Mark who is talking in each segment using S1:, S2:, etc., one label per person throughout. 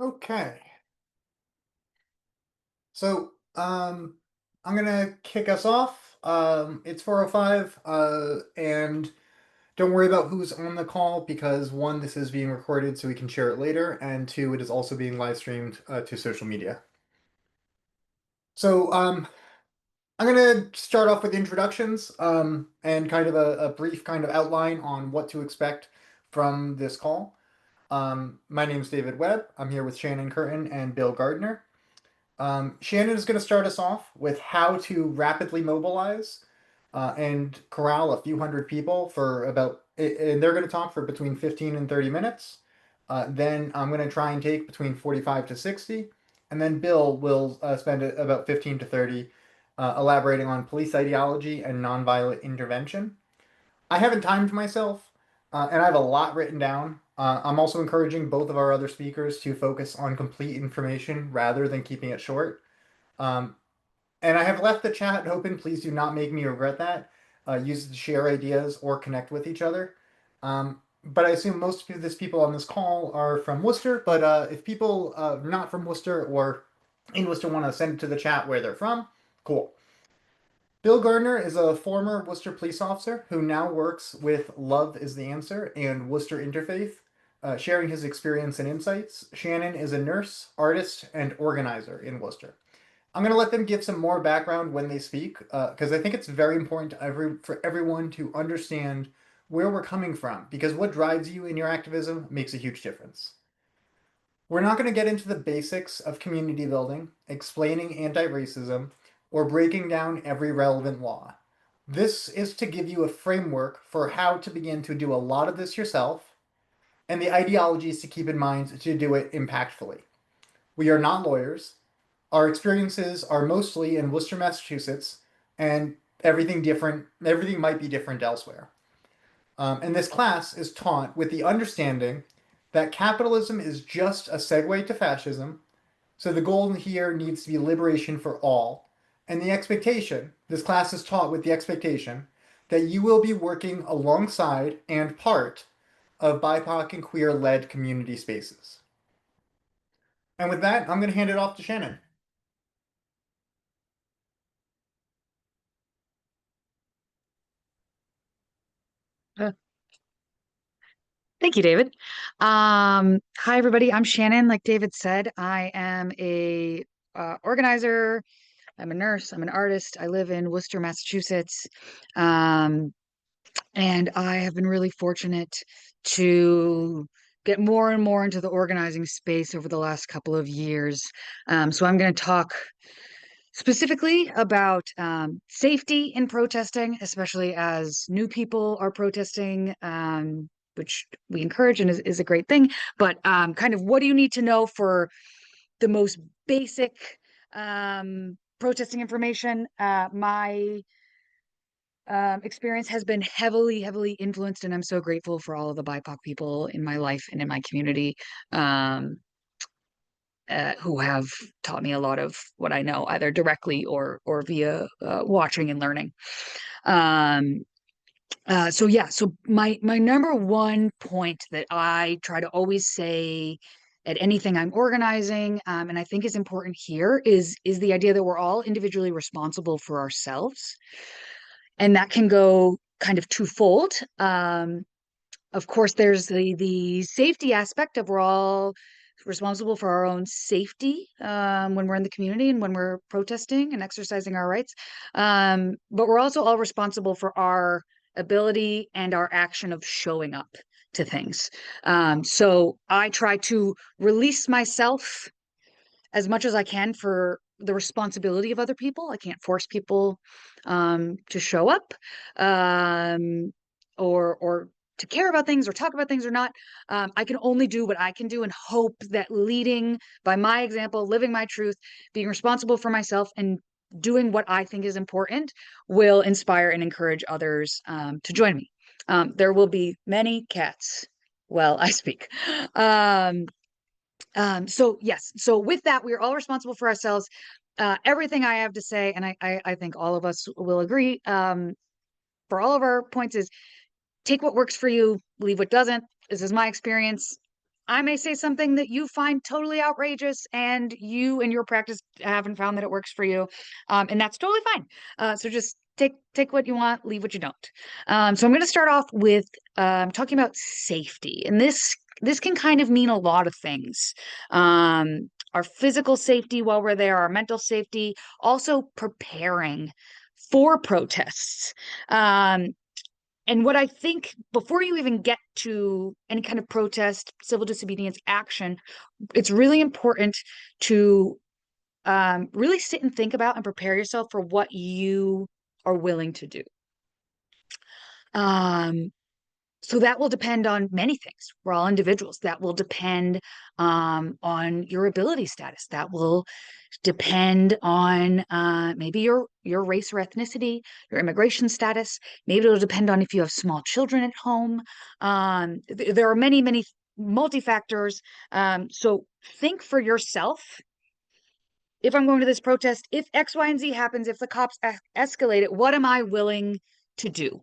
S1: Okay. So, I'm gonna kick us off. It's 4:05, and don't worry about who's on the call because one, this is being recorded so we can share it later, and two, it is also being live streamed to social media. So, I'm gonna start off with introductions, and kind of a brief kind of outline on what to expect from this call. My name is David Webb. I'm here with Shannon Curtin and Bill Gardner. Shannon is going to start us off with how to rapidly mobilize and corral a few hundred people for and they're going to talk for between 15 and 30 minutes. Then I'm going to try and take between 45 to 60. And then Bill will spend about 15 to 30 elaborating on police ideology and nonviolent intervention. I haven't timed myself, and I have a lot written down. I'm also encouraging both of our other speakers to focus on complete information rather than keeping it short. Um, and I have left the chat open. Please do not make me regret that. Use it to share ideas or connect with each other. But I assume most of these people on this call are from Worcester. But if people not from Worcester or in Worcester want to send it to the chat where they're from, cool. Bill Gardner is a former Worcester police officer who now works with Love is the Answer and Worcester Interfaith, sharing his experience and insights. Shannon is a nurse, artist, and organizer in Worcester. I'm going to let them give some more background when they speak, because I think it's very important for everyone to understand where we're coming from, because what drives you in your activism makes a huge difference. We're not going to get into the basics of community building, explaining anti-racism, or breaking down every relevant law. This is to give you a framework for how to begin to do a lot of this yourself, and the ideologies to keep in mind to do it impactfully. We are not lawyers. Our experiences are mostly in Worcester, Massachusetts, and everything might be different elsewhere. And this class is taught with the understanding that capitalism is just a segue to fascism, so the goal here needs to be liberation for all. And this class is taught with the expectation that you will be working alongside and part of BIPOC and queer led community spaces. And with that, I'm going to hand it off to Shannon.
S2: Uh, Thank you, David. Hi, everybody. I'm Shannon. Like David said, I am a organizer. I'm a nurse. I'm an artist. I live in Worcester, Massachusetts. Um, and I have been really fortunate to get more and more into the organizing space over the last couple of years. So I'm going to talk specifically about safety in protesting, especially as new people are protesting, which we encourage and is a great thing. But kind of what do you need to know for the most basic protesting information? My experience has been heavily, heavily influenced, and I'm so grateful for all of the BIPOC people in my life and in my community. Um, who have taught me a lot of what I know, either directly or via watching and learning. Um, so yeah, so my number one point that I try to always say at anything I'm organizing, and I think is important here is the idea that we're all individually responsible for ourselves, and that can go kind of twofold. Of course, there's the safety aspect of we're all responsible for our own safety when we're in the community and when we're protesting and exercising our rights. But we're also all responsible for our ability and our action of showing up to things. So I try to release myself as much as I can for the responsibility of other people. I can't force people to show up or to care about things or talk about things or not. I can only do what I can do and hope that leading by my example, living my truth, being responsible for myself, and doing what I think is important will inspire and encourage others to join me. There will be many cats while I speak. So yes, so with that, we are all responsible for ourselves. Everything I have to say, and I think all of us will agree, for all of our points is take what works for you, leave what doesn't. This is my experience. I may say something that you find totally outrageous, and you and your practice haven't found that it works for you, and that's totally fine. So just take what you want, leave what you don't. So I'm going to start off with talking about safety, and this can kind of mean a lot of things. Our physical safety while we're there, our mental safety, also preparing for protests. Um, and what I think before you even get to any kind of protest, civil disobedience action, it's really important to really sit and think about and prepare yourself for what you are willing to do. Um, so that will depend on many things. We're all individuals. That will depend on your ability status. That will depend on maybe your race or ethnicity, your immigration status. Maybe it'll depend on if you have small children at home. There are many multi-factors. So think for yourself. If I'm going to this protest, if X, Y, and Z happens, if the cops escalate it, what am I willing to do?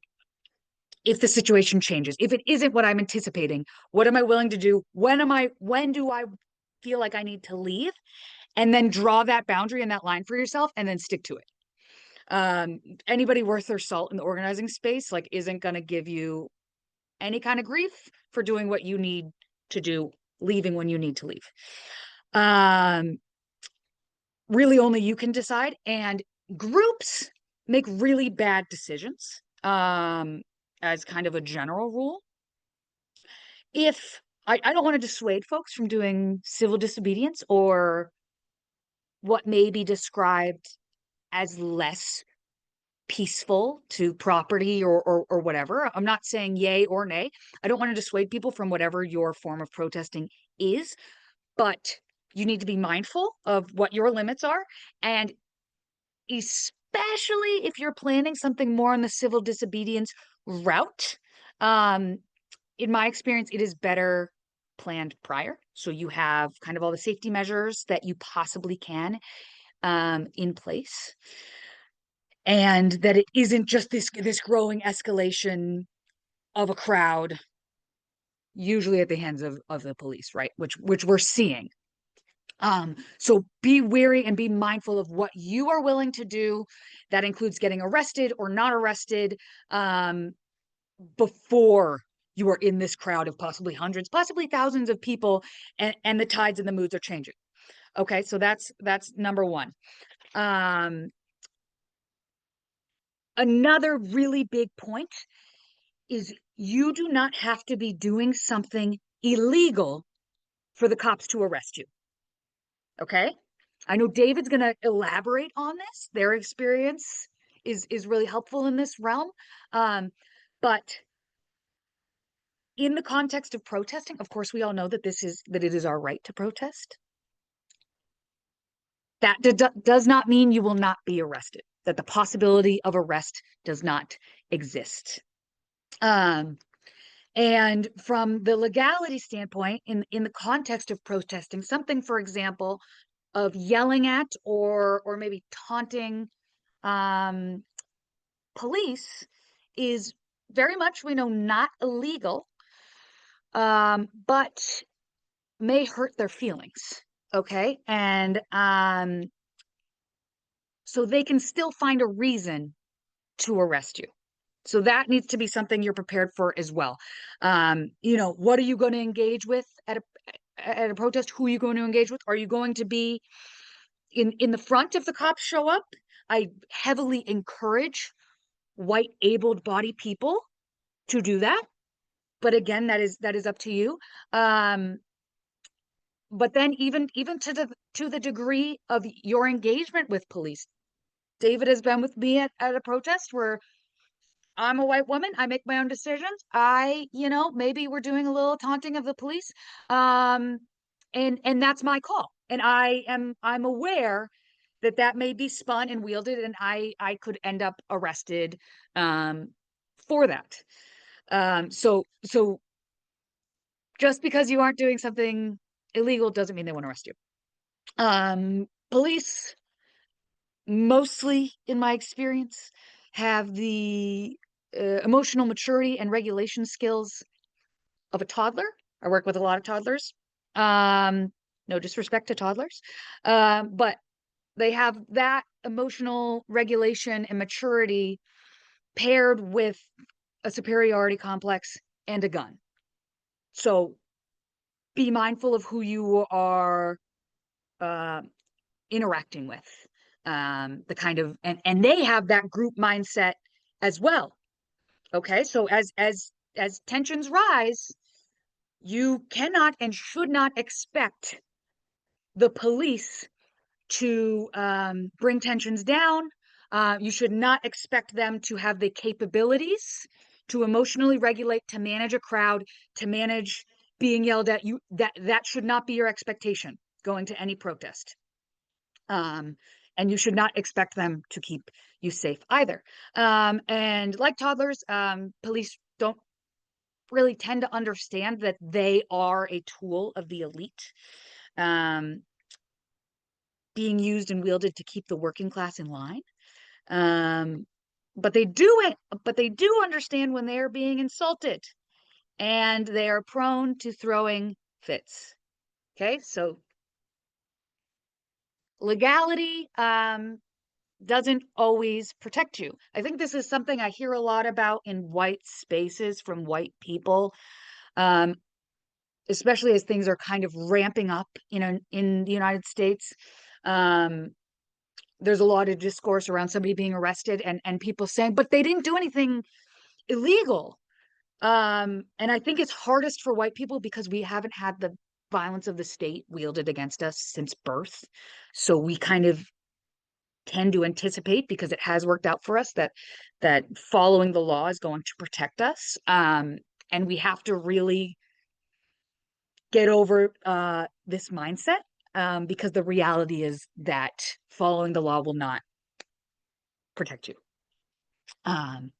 S2: If the situation changes, if it isn't what I'm anticipating, what am I willing to do? When do I feel like I need to leave? And then draw that boundary and that line for yourself and then stick to it. Anybody worth their salt in the organizing space like isn't going to give you any kind of grief for doing what you need to do, leaving when you need to leave. Really only you can decide, and groups make really bad decisions as kind of a general rule. If I don't want to dissuade folks from doing civil disobedience or what may be described as less peaceful to property or whatever. I'm not saying yay or nay. I don't want to dissuade people from whatever your form of protesting is, but you need to be mindful of what your limits are. And especially if you're planning something more on the civil disobedience route, um, in my experience, it is better planned prior. So you have kind of all the safety measures that you possibly can in place, and that it isn't just this growing escalation of a crowd, usually at the hands of the police, right? Which we're seeing. So be wary and be mindful of what you are willing to do. That includes getting arrested or not arrested before you are in this crowd of possibly hundreds, possibly thousands of people, and the tides and the moods are changing. Okay, so that's number one. Another really big point is you do not have to be doing something illegal for the cops to arrest you. Okay? I know David's going to elaborate on this. Their experience is really helpful in this realm. But in the context of protesting, of course, we all know that it is our right to protest. That does not mean you will not be arrested, that the possibility of arrest does not exist. And from the legality standpoint, in the context of protesting, something, for example, of yelling at or maybe taunting police is very much, we know, not illegal, but may hurt their feelings. Okay. And so they can still find a reason to arrest you. So that needs to be something you're prepared for as well. What are you going to engage with at a protest? Who are you going to engage with? Are you going to be in the front if the cops show up? I heavily encourage white able-bodied people to do that. But again, that is up to you. But then even to the degree of your engagement with police. David has been with me at a protest where I'm a white woman. I make my own decisions. Maybe we're doing a little taunting of the police. And that's my call. And I'm aware that may be spun and wielded, and I could end up arrested for that. So just because you aren't doing something illegal doesn't mean they want to arrest you. Police, mostly in my experience, have the emotional maturity and regulation skills of a toddler. I work with a lot of toddlers. No disrespect to toddlers, but they have that emotional regulation and maturity paired with a superiority complex and a gun. So be mindful of who you are uh, interacting with. The kind of and they have that group mindset as well. Okay, so as tensions rise, you cannot and should not expect the police to bring tensions down. You should not expect them to have the capabilities to emotionally regulate, to manage a crowd, to manage being yelled at. You that should not be your expectation going to any protest. Um, and you should not expect them to keep you safe either. And like toddlers, police don't really tend to understand that they are a tool of the elite. Um, being used and wielded to keep the working class in line. Um, but they do it, but they do understand when they are being insulted and they are prone to throwing fits. Okay, so legality doesn't always protect you. I think this is something I hear a lot about in white spaces from white people, um, especially as things are kind of ramping up in the United States. Um, there's a lot of discourse around somebody being arrested and people saying, but they didn't do anything illegal. And I think it's hardest for white people because we haven't had the violence of the state wielded against us since birth. So we kind of tend to anticipate, because it has worked out for us, that following the law is going to protect us. And we have to really get over this mindset, because the reality is that following the law will not protect you. Um,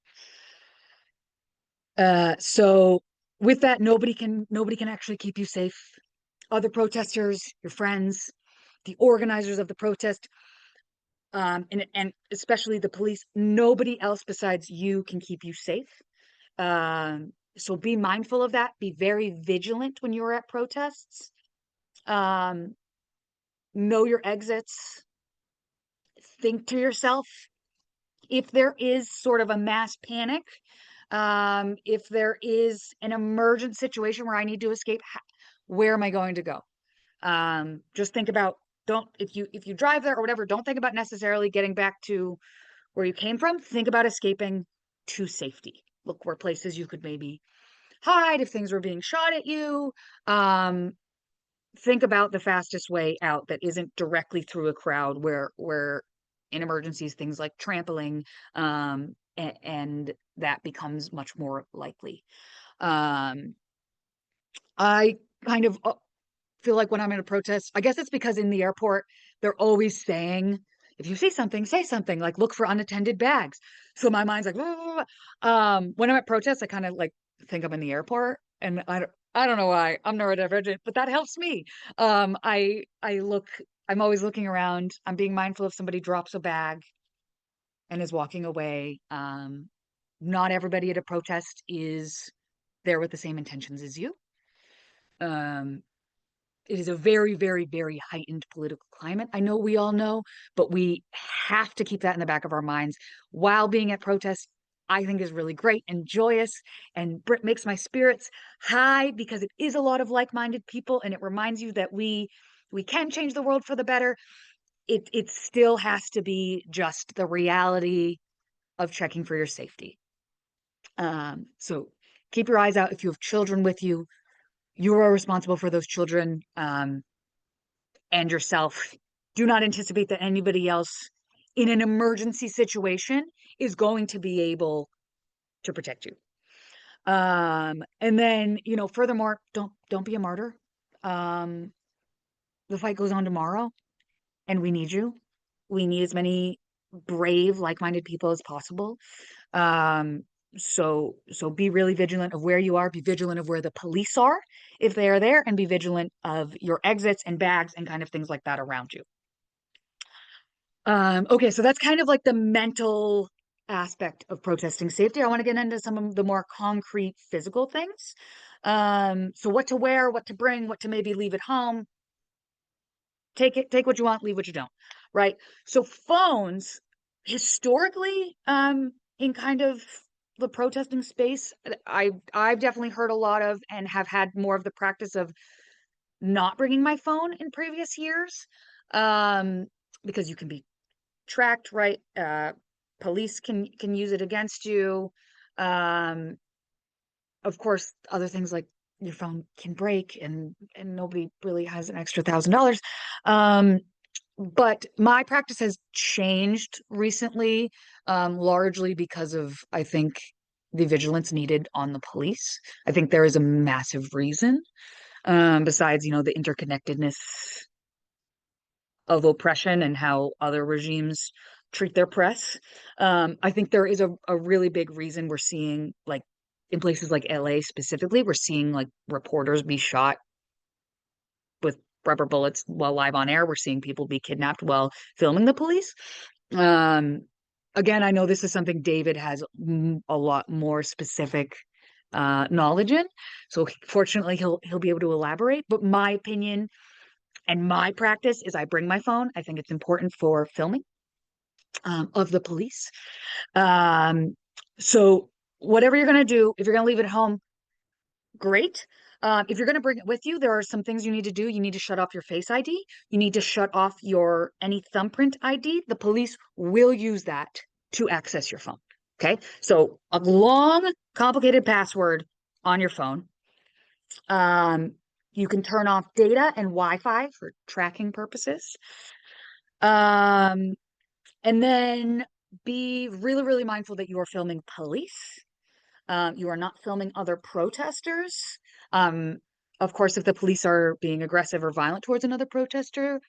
S2: so with that, nobody can actually keep you safe. Other protesters, your friends, the organizers of the protest, and especially the police, nobody else besides you can keep you safe. So be mindful of that. Be very vigilant when you're at protests. Um, know your exits. Think to yourself, if there is sort of a mass panic, if there is an emergent situation where I need to escape, where am I going to go? Just think about, don't, if you drive there or whatever, don't think about necessarily getting back to where you came from. Think about escaping to safety. Look where places you could maybe hide if things were being shot at you. Um, think about the fastest way out that isn't directly through a crowd, where in emergencies things like trampling, and that becomes much more likely. um I kind of feel like when I'm in a protest, I guess it's because in the airport they're always saying, if you see something, say something, like look for unattended bags. So my mind's like, "Blah, blah, blah." When I'm at protests, I kind of like think I'm in the airport, and I don't know why. I'm neurodivergent, but that helps me. I'm always looking around. I'm being mindful if somebody drops a bag and is walking away. Not everybody at a protest is there with the same intentions as you. Um, it is a very, very, very heightened political climate. I know we all know, but we have to keep that in the back of our minds while being at protests. I think is really great and joyous, and makes my spirits high because it is a lot of like-minded people, and it reminds you that we can change the world for the better. It still has to be just the reality of checking for your safety. So keep your eyes out. If you have children with you, you are responsible for those children, and yourself. Do not anticipate that anybody else in an emergency situation is going to be able to protect you. And then, furthermore, don't be a martyr. Um, the fight goes on tomorrow, and we need you. We need as many brave, like-minded people as possible. Um, so be really vigilant of where you are, be vigilant of where the police are if they are there, and be vigilant of your exits and bags and kind of things like that around you. Okay, so that's kind of like the mental aspect of protesting safety. I want to get into some of the more concrete physical things. So what to wear, what to bring, what to maybe leave at home. Take what you want, leave what you don't, right? So phones historically, in kind of the protesting space, I've definitely heard a lot of and have had more of the practice of not bringing my phone in previous years, um, because you can be tracked, right? Police can use it against you. Um, of course, other things like your phone can break, and nobody really has an extra $1,000. Um, but my practice has changed recently, largely because of, I think, the vigilance needed on the police. I think there is a massive reason, besides, the interconnectedness of oppression and how other regimes treat their press. I think there is a really big reason we're seeing, like, in places like LA specifically, we're seeing like reporters be shot with rubber bullets while live on air. We're seeing people be kidnapped while filming the police. Um, Again, I know this is something David has a lot more specific knowledge in, so fortunately he'll be able to elaborate. But my opinion and my practice is I bring my phone. I think it's important for filming of the police. Um, so whatever you're gonna do, if you're gonna leave it at home, great. If you're going to bring it with you, there are some things you need to do. You need to shut off your Face ID. You need to shut off your any thumbprint ID. The police will use that to access your phone. Okay. So a long, complicated password on your phone. Um, you can turn off data and Wi-Fi for tracking purposes. Um, and then be really, really mindful that you are filming police. You are not filming other protesters. Um, of course, if the police are being aggressive or violent towards another protester,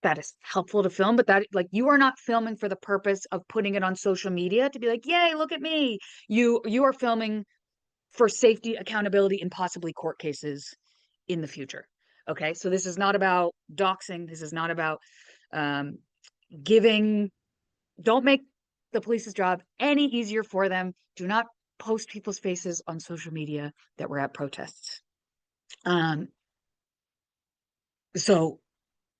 S2: that is helpful to film, but that, like, you are not filming for the purpose of putting it on social media to be like, yay, look at me. You are filming for safety, accountability, and possibly court cases in the future. Okay, so this is not about doxing. This is not about um, giving don't make the police's job any easier for them. Do not post people's faces on social media that were at protests. Um, so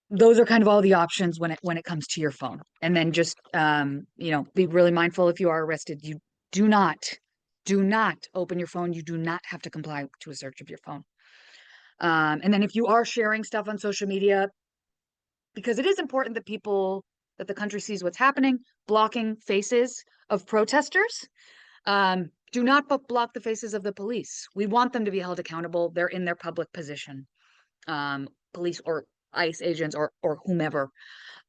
S2: those are kind of all the options when it comes to your phone. And then just be really mindful if you are arrested. You do not do not open your phone. You do not have to comply to a search of your phone. And then if you are sharing stuff on social media, because it is important that the country sees what's happening, blocking faces of protesters. Do not block the faces of the police. We want them to be held accountable. They're in their public position, police or ICE agents or whomever.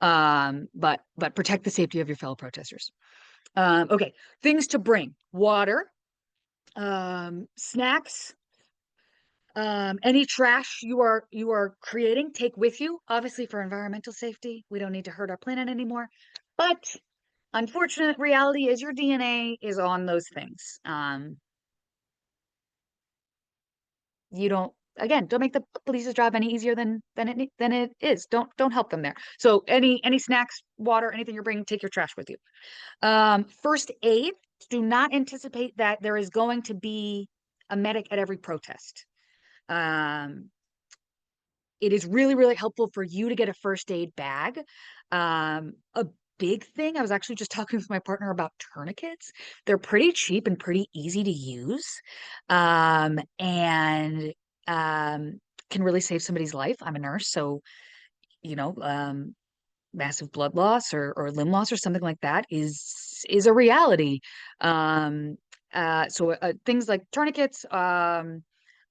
S2: But protect the safety of your fellow protesters. Okay, things to bring: water, snacks, any trash you are creating, take with you. Obviously, for environmental safety, we don't need to hurt our planet anymore. But unfortunate reality is your DNA is on those things. You don't make the police's job any easier than it is. Don't help them there. So any snacks, water, anything you're bringing, take your trash with you. First aid. Do not anticipate that there is going to be a medic at every protest. Um, it is really, really helpful for you to get a first aid bag. A big thing, I was actually just talking with my partner about tourniquets. They're pretty cheap and pretty easy to use, and can really save somebody's life. I'm a nurse, so you know, massive blood loss or limb loss or something like that is a reality. Um, so things like tourniquets.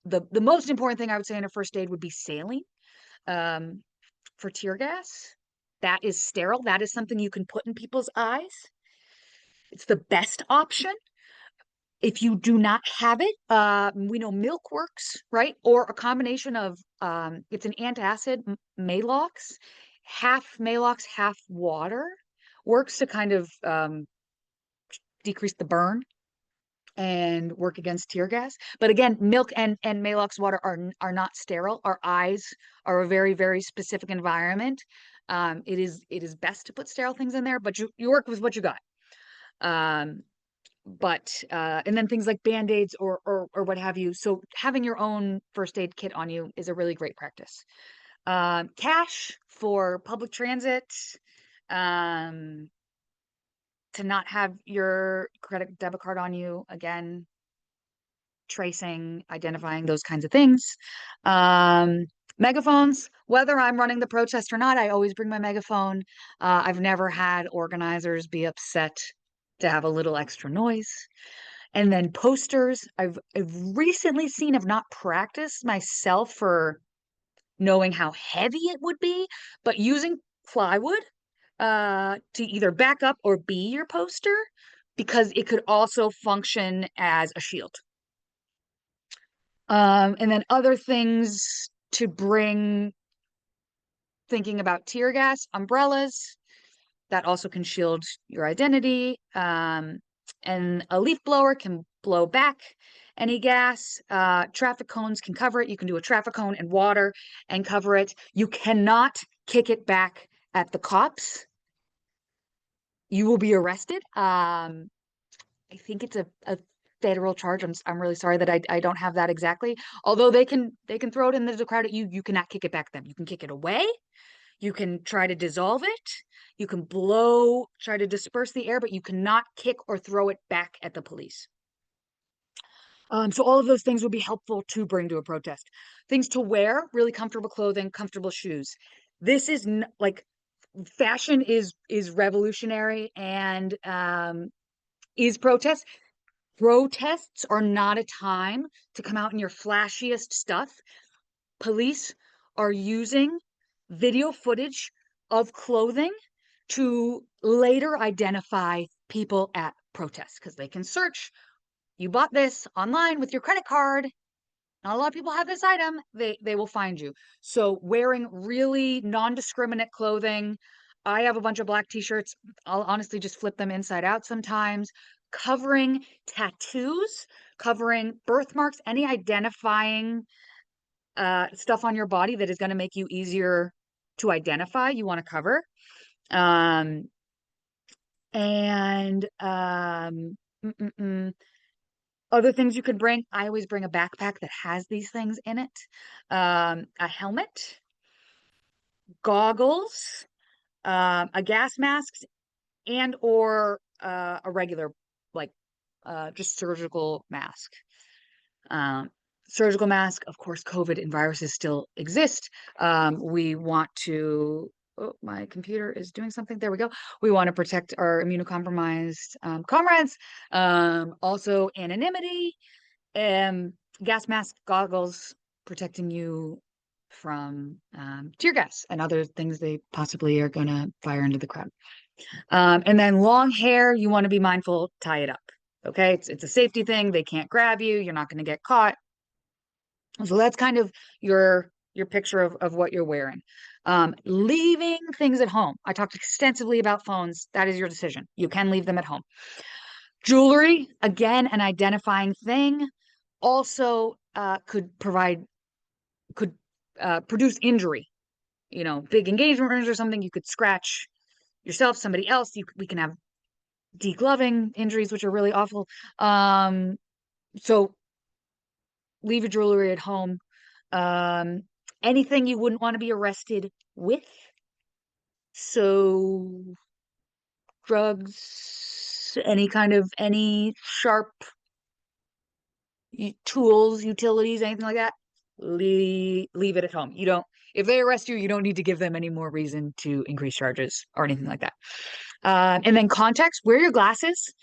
S2: The most important thing I would say in a first aid would be saline, um, for tear gas. That is sterile. That is something you can put in people's eyes. It's the best option. If you do not have it, we know milk works, right? Or a combination of, it's an antacid, Malox, half Malox, half water, works to kind of decrease the burn and work against tear gas. But again, milk and Malox water are not sterile. Our eyes are a very, very specific environment. It is best to put sterile things in there, but you work with what you got. Um, but and then things like band-aids or what have you. So having your own first aid kit on you is a really great practice. Cash for public transit, um, to not have your credit debit card on you again, tracing, identifying those kinds of things. Um, Megaphones, whether I'm running the protest or not, I always bring my megaphone. I've never had organizers be upset to have a little extra noise. And then posters, I've recently seen, have not practiced myself for knowing how heavy it would be, but using plywood to either back up or be your poster because it could also function as a shield. And then other things to bring, thinking about tear gas, umbrellas, that also can shield your identity. And a leaf blower can blow back any gas. Traffic cones can cover it. You can do a traffic cone and water and cover it. You cannot kick it back at the cops. You will be arrested. I think it's a federal charge. I'm really sorry that I don't have that exactly. Although they can throw it in the crowd at you, you cannot kick it back at them. You can kick it away. You can try to dissolve it. You can try to disperse the air, but you cannot kick or throw it back at the police. So all of those things would be helpful to bring to a protest. Things to wear, really comfortable clothing, comfortable shoes. This is like fashion is revolutionary and is protest. Protests are not a time to come out in your flashiest stuff. Police are using video footage of clothing to later identify people at protests because they can search. You bought this online with your credit card. Not a lot of people have this item. They will find you. So wearing really non-discriminate clothing. I have a bunch of black t-shirts. I'll honestly just flip them inside out sometimes. Covering tattoos, covering birthmarks, any identifying stuff on your body that is going to make you easier to identify, you want to cover. Um, and mm, mm, mm. Other things you could bring, I always bring a backpack that has these things in it. A helmet, goggles, a gas mask, and or a regular, like just surgical mask. Um, Surgical mask, of course, COVID and viruses still exist. We want to, oh, my computer is doing something. There we go. We want to protect our immunocompromised comrades. Also, anonymity, um, gas mask, goggles, protecting you from tear gas and other things they possibly are going to fire into the crowd. And then long hair, you want to be mindful, tie it up. Okay, it's a safety thing. They can't grab you. You're not going to get caught. So that's kind of your picture of what you're wearing. Leaving things at home. I talked extensively about phones. That is your decision. You can leave them at home. Jewelry, again, an identifying thing, also could produce injury. You know, big engagement rings or something. You could scratch yourself, somebody else. We can have degloving injuries, which are really awful. So leave your jewelry at home. Um, Anything you wouldn't want to be arrested with. So drugs, any sharp tools, utilities, anything like that, leave it at home. You don't, if they arrest you, you don't need to give them any more reason to increase charges or anything like that. And then contacts, wear your glasses.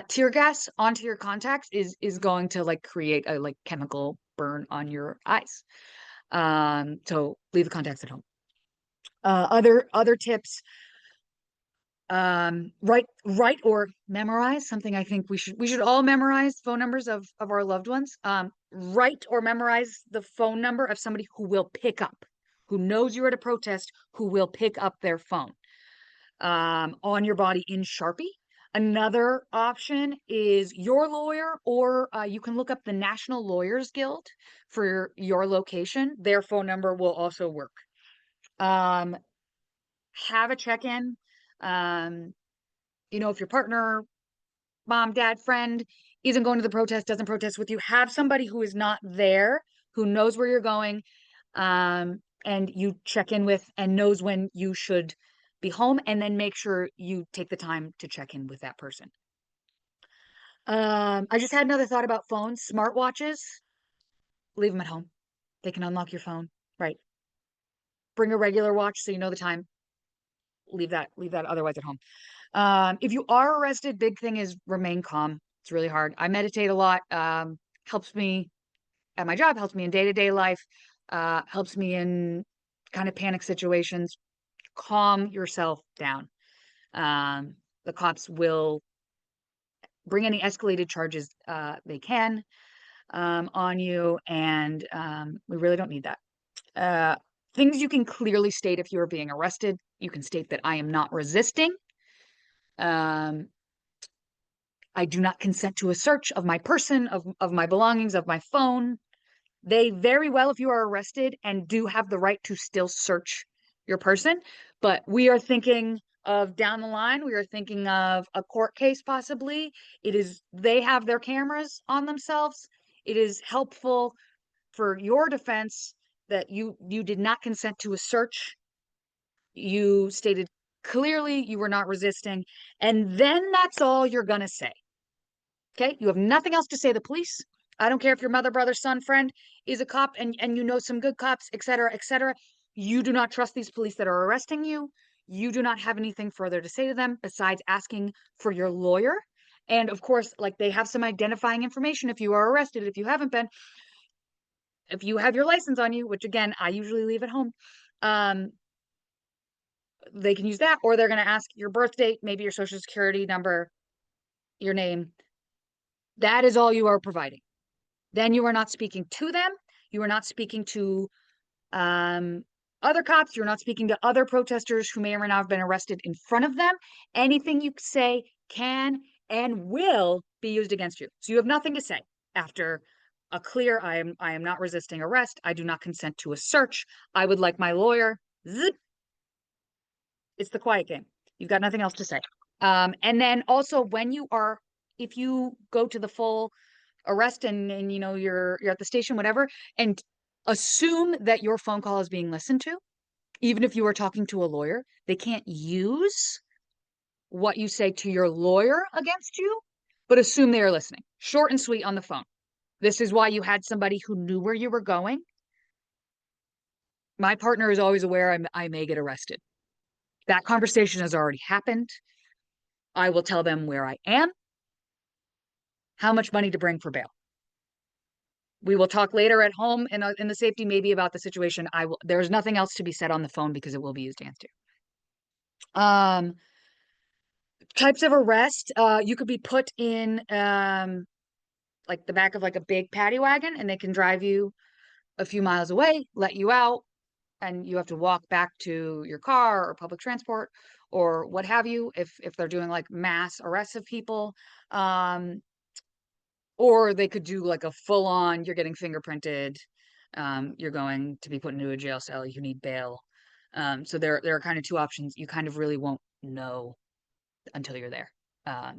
S2: Tear gas onto your contacts is going to like create a like chemical burn on your eyes. So leave the contacts at home. Other tips, write or memorize something. I think we should all memorize phone numbers of our loved ones. Write or memorize the phone number of somebody who will pick up, who knows you're at a protest, who will pick up their phone on your body in Sharpie. Another option is your lawyer, or you can look up the National Lawyers Guild for your location. Their phone number will also work. Um, have a check-in. Um, if your partner mom, dad, friend isn't going to the protest, doesn't protest with you, have somebody who is not there, who knows where you're going, and you check in with and knows when you should be home, and then make sure you take the time to check in with that person. I just had another thought about phones, smartwatches, leave them at home. They can unlock your phone. Right. Bring a regular watch so you know the time. Leave that otherwise at home. If you are arrested, big thing is remain calm. It's really hard. I meditate a lot. Helps me at my job, helps me in day-to-day life, helps me in kind of panic situations. Calm yourself down. The cops will bring any escalated charges they can on you, and we really don't need that. Uh, Things you can clearly state if you are being arrested. You can state that I am not resisting. Um, I do not consent to a search of my person, of my belongings, of my phone. They very well, if you are arrested, and do have the right to still search your person. But we are thinking of down the line, we are thinking of a court case possibly. They have their cameras on themselves. It is helpful for your defense that you did not consent to a search. You stated clearly you were not resisting, and then that's all you're going to say. Okay? You have nothing else to say to the police. I don't care if your mother, brother, son, friend is a cop, and you know some good cops, etc., etc. You do not trust these police that are arresting you. You do not have anything further to say to them besides asking for your lawyer. And of course, like, they have some identifying information if you are arrested. If you haven't been, if you have your license on you, which again, I usually leave at home, um, they can use that, or they're going to ask your birth date, maybe your social security number, your name. That is all you are providing. Then you are not speaking to them. You are not speaking to other cops. You're not speaking to other protesters who may or may not have been arrested in front of them. Anything you say can and will be used against you. So you have nothing to say after a clear, I am not resisting arrest. I do not consent to a search. I would like my lawyer. Zip. It's the quiet game. You've got nothing else to say. And then also when you are, if you go to the full arrest and you know you're at the station, whatever, and assume that your phone call is being listened to, even if you are talking to a lawyer, they can't use what you say to your lawyer against you, but assume they are listening. Short and sweet on the phone. This is why you had somebody who knew where you were going. My partner is always aware I may get arrested. That conversation has already happened. I will tell them where I am, how much money to bring for bail. We will talk later at home in the safety, maybe about the situation. There's nothing else to be said on the phone because it will be used against you. Types of arrest. You could be put in like the back of like a big paddy wagon, and they can drive you a few miles away, let you out, and you have to walk back to your car or public transport or what have you, if they're doing like mass arrests of people. Or they could do like a full on, you're getting fingerprinted, you're going to be put into a jail cell, you need bail. So there are kind of two options. You kind of really won't know until you're there.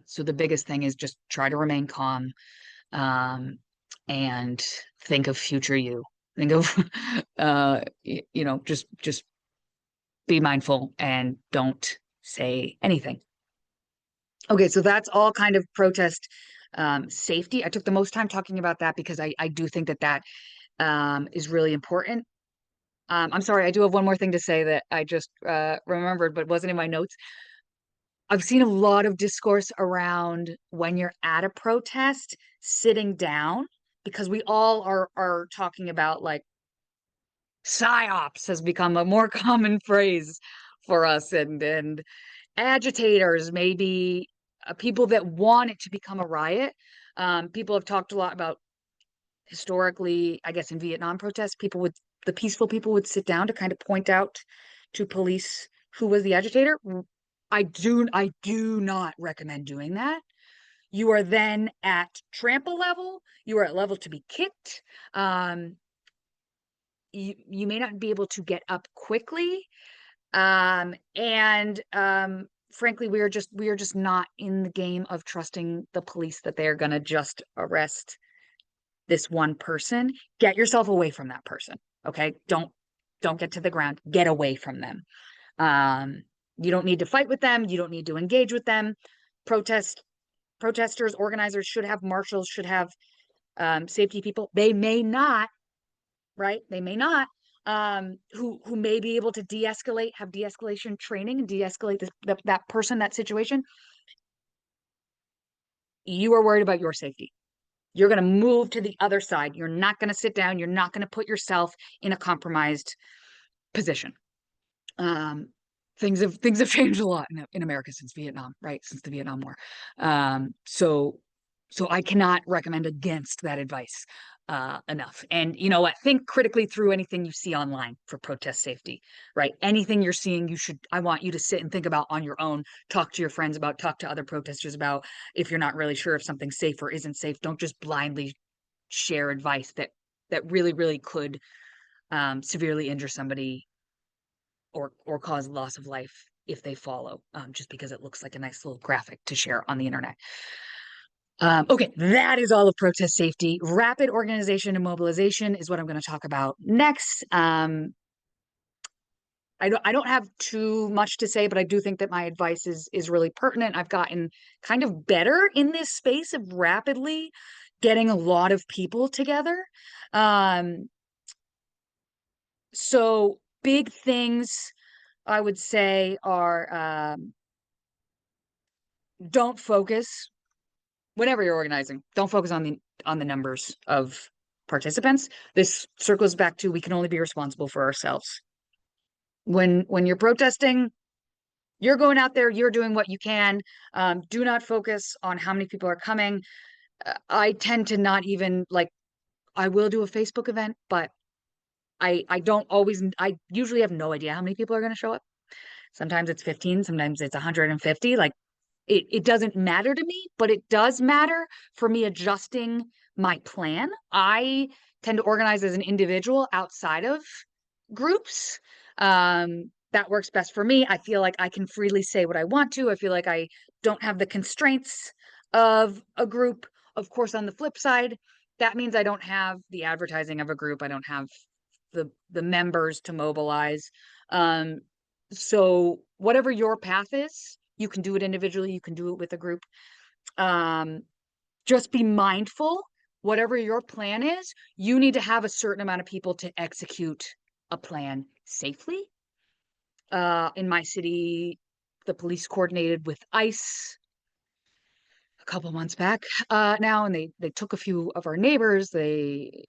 S2: So the biggest thing is just try to remain calm, and think of future you. Think of just be mindful and don't say anything. Okay, so that's all kind of protest safety. I took the most time talking about that because I do think that is really important. I'm sorry, I do have one more thing to say that I just remembered, but wasn't in my notes. I've seen a lot of discourse around when you're at a protest, sitting down, because we all are talking about, like, psyops has become a more common phrase for us, and agitators, maybe people that want it to become a riot. People have talked a lot about, historically, I guess in Vietnam protests, the peaceful people would sit down to kind of point out to police who was the agitator. I do not recommend doing that. You are then at trample level. You are at level to be kicked. You may not be able to get up quickly. And frankly, we are just not in the game of trusting the police that they're going to just arrest this one person. Get yourself away from that person. Okay? Don't get to the ground. Get away from them. Um, you don't need to fight with them. You don't need to engage with them. Protest protesters, organizers should have marshals, should have safety people. They may not, right? They may not. Who may be able to de-escalate, have de-escalation training and de-escalate that person, that situation. You are worried about your safety. You're going to move to the other side. You're not going to sit down. You're not going to put yourself in a compromised position. Um, things have changed a lot in America since Vietnam, right? Since the Vietnam War. So I cannot recommend against that advice enough. And you know what? Think critically through anything you see online for protest safety, right? Anything you're seeing, I want you to sit and think about on your own, talk to your friends about, talk to other protesters about. If you're not really sure if something's safe or isn't safe, don't just blindly share advice that really, really could severely injure somebody or cause loss of life if they follow, just because it looks like a nice little graphic to share on the internet. Okay, that is all of protest safety. Rapid organization and mobilization is what I'm going to talk about next. I don't have too much to say, but I do think that my advice is really pertinent. I've gotten kind of better in this space of rapidly getting a lot of people together. Um, so big things I would say are don't focus whenever you're organizing. Don't focus on the numbers of participants. This circles back to we can only be responsible for ourselves. When you're protesting, you're going out there, you're doing what you can. Do not focus on how many people are coming. I tend to not even like. I will do a Facebook event, but I don't always. I usually have no idea how many people are going to show up. Sometimes it's 15, sometimes it's 150. Like it doesn't matter to me, but it does matter for me adjusting my plan. I tend to organize as an individual outside of groups. That works best for me. I feel like I can freely say what I want to. I feel like I don't have the constraints of a group. Of course, on the flip side, that means I don't have the advertising of a group. I don't have the members to mobilize. Um, so whatever your path is, you can do it individually, you can do it with a group. Um, just be mindful, whatever your plan is, you need to have a certain amount of people to execute a plan safely. In my city, the police coordinated with ICE a couple months back now, and they took a few of our neighbors. They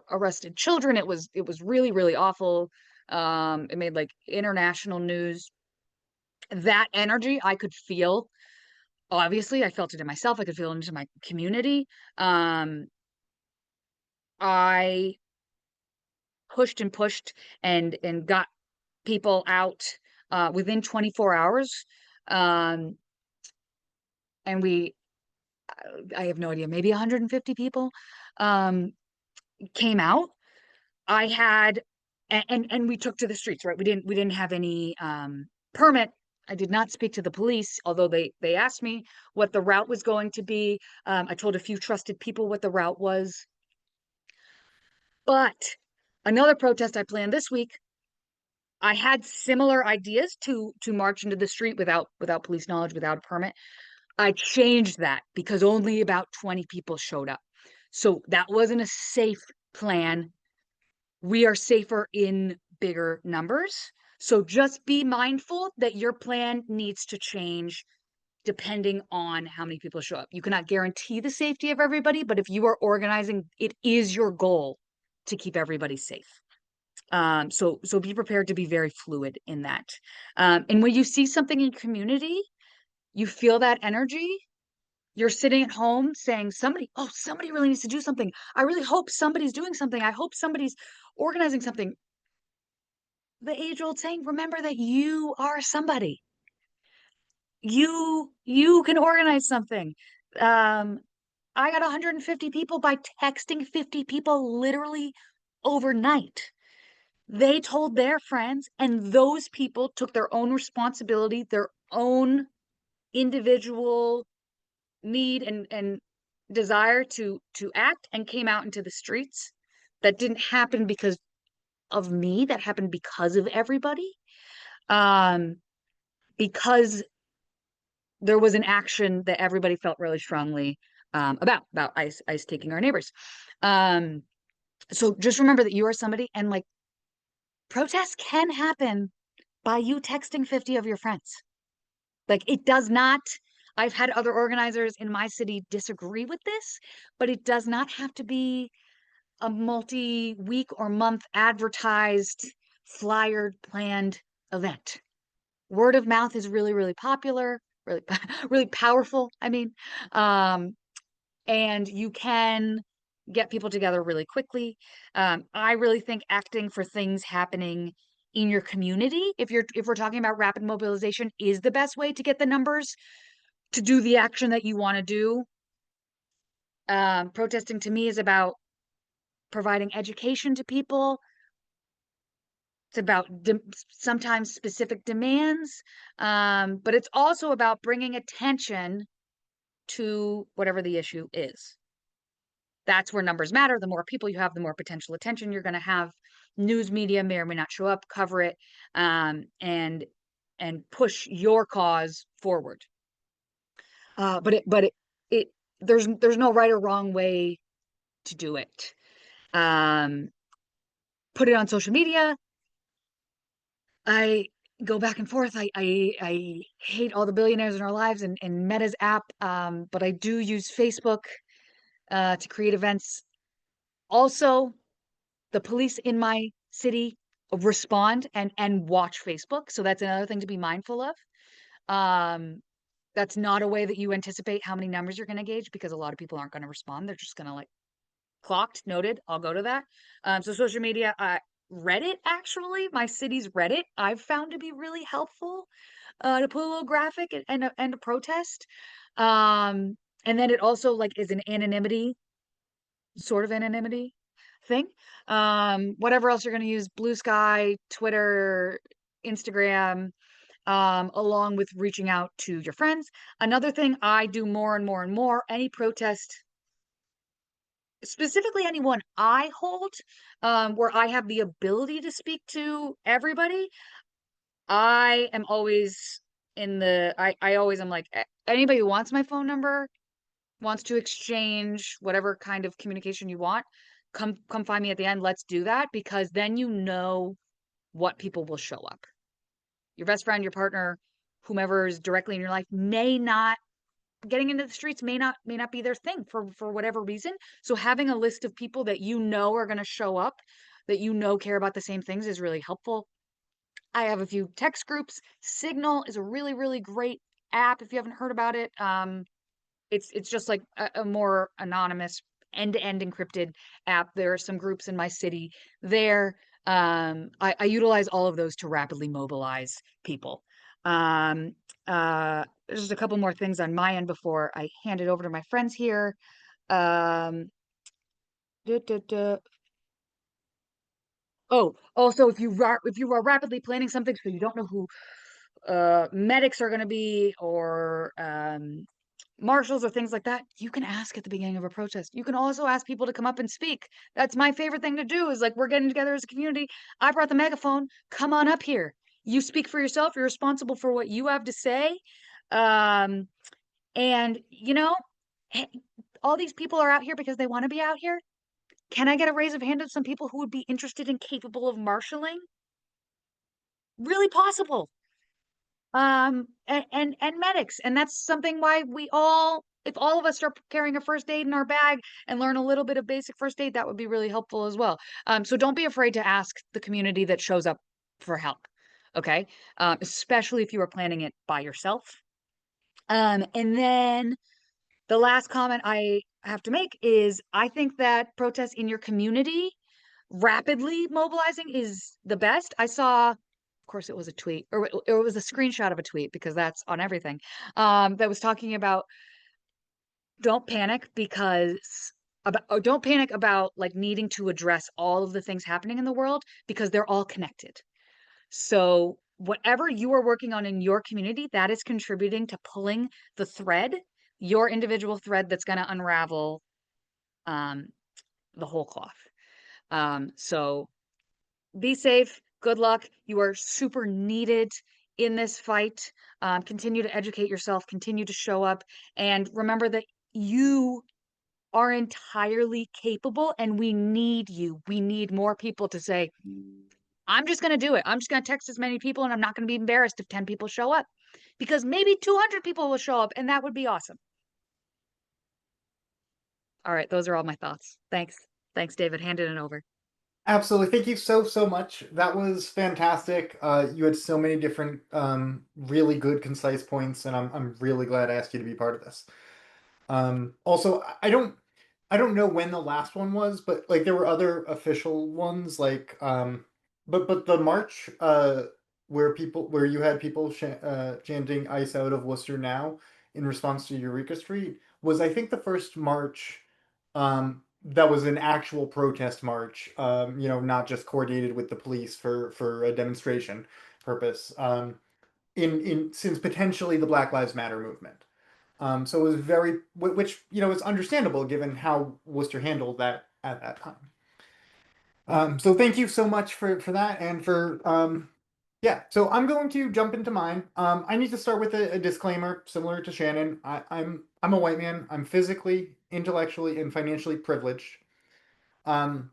S2: arrested children. It was really, really awful. It made like international news. That energy I could feel. Obviously, I felt it in myself. I could feel it into my community. I pushed and pushed and got people out within 24 hours. Um, and I have no idea, maybe 150 people came out. I had and we took to the streets, right? We didn't have any permit. I did not speak to the police, although they asked me what the route was going to be. I told a few trusted people what the route was. But another protest I planned this week, I had similar ideas to march into the street without police knowledge, without a permit. I changed that because only about 20 people showed up. So that wasn't a safe plan. We are safer in bigger numbers. So just be mindful that your plan needs to change depending on how many people show up. You cannot guarantee the safety of everybody, but if you are organizing, it is your goal to keep everybody safe. So be prepared to be very fluid in that. And when you see something in community, you feel that energy. You're sitting at home saying, somebody really needs to do something. I really hope somebody's doing something. I hope somebody's organizing something. The age-old saying, remember that you are somebody. You can organize something. Um, I got 150 people by texting 50 people literally overnight. They told their friends, and those people took their own responsibility, their own individual need and desire to act, and came out into the streets. That didn't happen because of me, that happened because of everybody. Um, because there was an action that everybody felt really strongly about ICE taking our neighbors. Um, so just remember that you are somebody, and like protests can happen by you texting 50 of your friends. Like it does not, I've had other organizers in my city disagree with this, but it does not have to be a multi-week or month advertised, flyered, planned event. Word of mouth is really, really popular, really, really powerful. I mean, um, and you can get people together really quickly. I really think acting for things happening in your community, if we're talking about rapid mobilization, is the best way to get the numbers to do the action that you want to do. Protesting to me is about providing education to people. It's about sometimes specific demands, but it's also about bringing attention to whatever the issue is. That's where numbers matter. The more people you have, the more potential attention you're going to have. News media may or may not show up, cover it, and push your cause forward. But it there's no right or wrong way to do it. Um, put it on social media. I go back and forth. I hate all the billionaires in our lives and Meta's app, but I do use Facebook to create events. Also, the police in my city respond and watch Facebook, so that's another thing to be mindful of. Um, that's not a way that you anticipate how many numbers you're going to gauge, because a lot of people aren't going to respond. They're just going to like clocked, noted. I'll go to that. So social media, Reddit, actually, my city's Reddit, I've found to be really helpful to put a little graphic and a protest. And then it also like is an anonymity, sort of anonymity thing. Whatever else you're going to use, Blue Sky, Twitter, Instagram, along with reaching out to your friends. Another thing I do more and more and more, any protest, specifically anyone I hold, where I have the ability to speak to everybody, I am always I always am like, Anybody who wants my phone number, wants to exchange whatever kind of communication you want, come find me at the end. Let's do that, because then you know what people will show up. Your best friend, your partner, whomever is directly in your life may not getting into the streets may not be their thing for whatever reason. So having a list of people that you know are going to show up, that you know care about the same things, is really helpful. I have a few text groups. Signal is a really, really great app if you haven't heard about it. It's just like a more anonymous end-to-end encrypted app. There are some groups in my city there. I utilize all of those to rapidly mobilize people. Um, there's just a couple more things on my end before I hand it over to my friends here. Um, duh, duh, duh. Oh, also, if you are rapidly planning something, so you don't know who medics are going to be, or marshals or things like that, you can ask at the beginning of a protest. You can also ask people to come up and speak. That's my favorite thing to do, is like, we're getting together as a community. I brought the megaphone. Come on up here. You speak for yourself. You're responsible for what you have to say. Um, and you know, all these people are out here because they want to be out here. Can I get a raise of hand of some people who would be interested and capable of marshaling? Really possible. And medics, and that's something why we all, if all of us start carrying a first aid in our bag and learn a little bit of basic first aid, that would be really helpful as well. So don't be afraid to ask the community that shows up for help. Okay. Especially if you are planning it by yourself. And then the last comment I have to make is, I think that protests in your community rapidly mobilizing is the best. I saw, of course, it was a tweet, or it was a screenshot of a tweet, because that's on everything, that was talking about, don't panic, because don't panic about like needing to address all of the things happening in the world because they're all connected. So whatever you are working on in your community, that is contributing to pulling the thread, your individual thread that's going to unravel um, the whole cloth. So be safe. Good luck. You are super needed in this fight. Continue to educate yourself, continue to show up, and remember that you are entirely capable and we need you. We need more people to say, I'm just going to do it. I'm just going to text as many people and I'm not going to be embarrassed if 10 people show up because maybe 200 people will show up and that would be awesome. All right. Those are all my thoughts. Thanks. Thanks, David. Handing it over.
S1: Absolutely. Thank you so much. That was fantastic. You had so many different, really good, concise points, and I'm really glad I asked you to be part of this. Also, I don't know when the last one was, but like there were other official ones, like, but the march, where you had people chanting "Ice out of Worcester now" in response to Eureka Street was, I think, the first march, that was an actual protest march, not just coordinated with the police for a demonstration purpose, in since potentially the Black Lives Matter movement. So it was which is understandable given how Worcester handled that at that time. So thank you so much for that and for yeah. So I'm going to jump into mine. I need to start with a disclaimer similar to Shannon. I'm a white man. I'm physically, intellectually, and financially privileged. Um,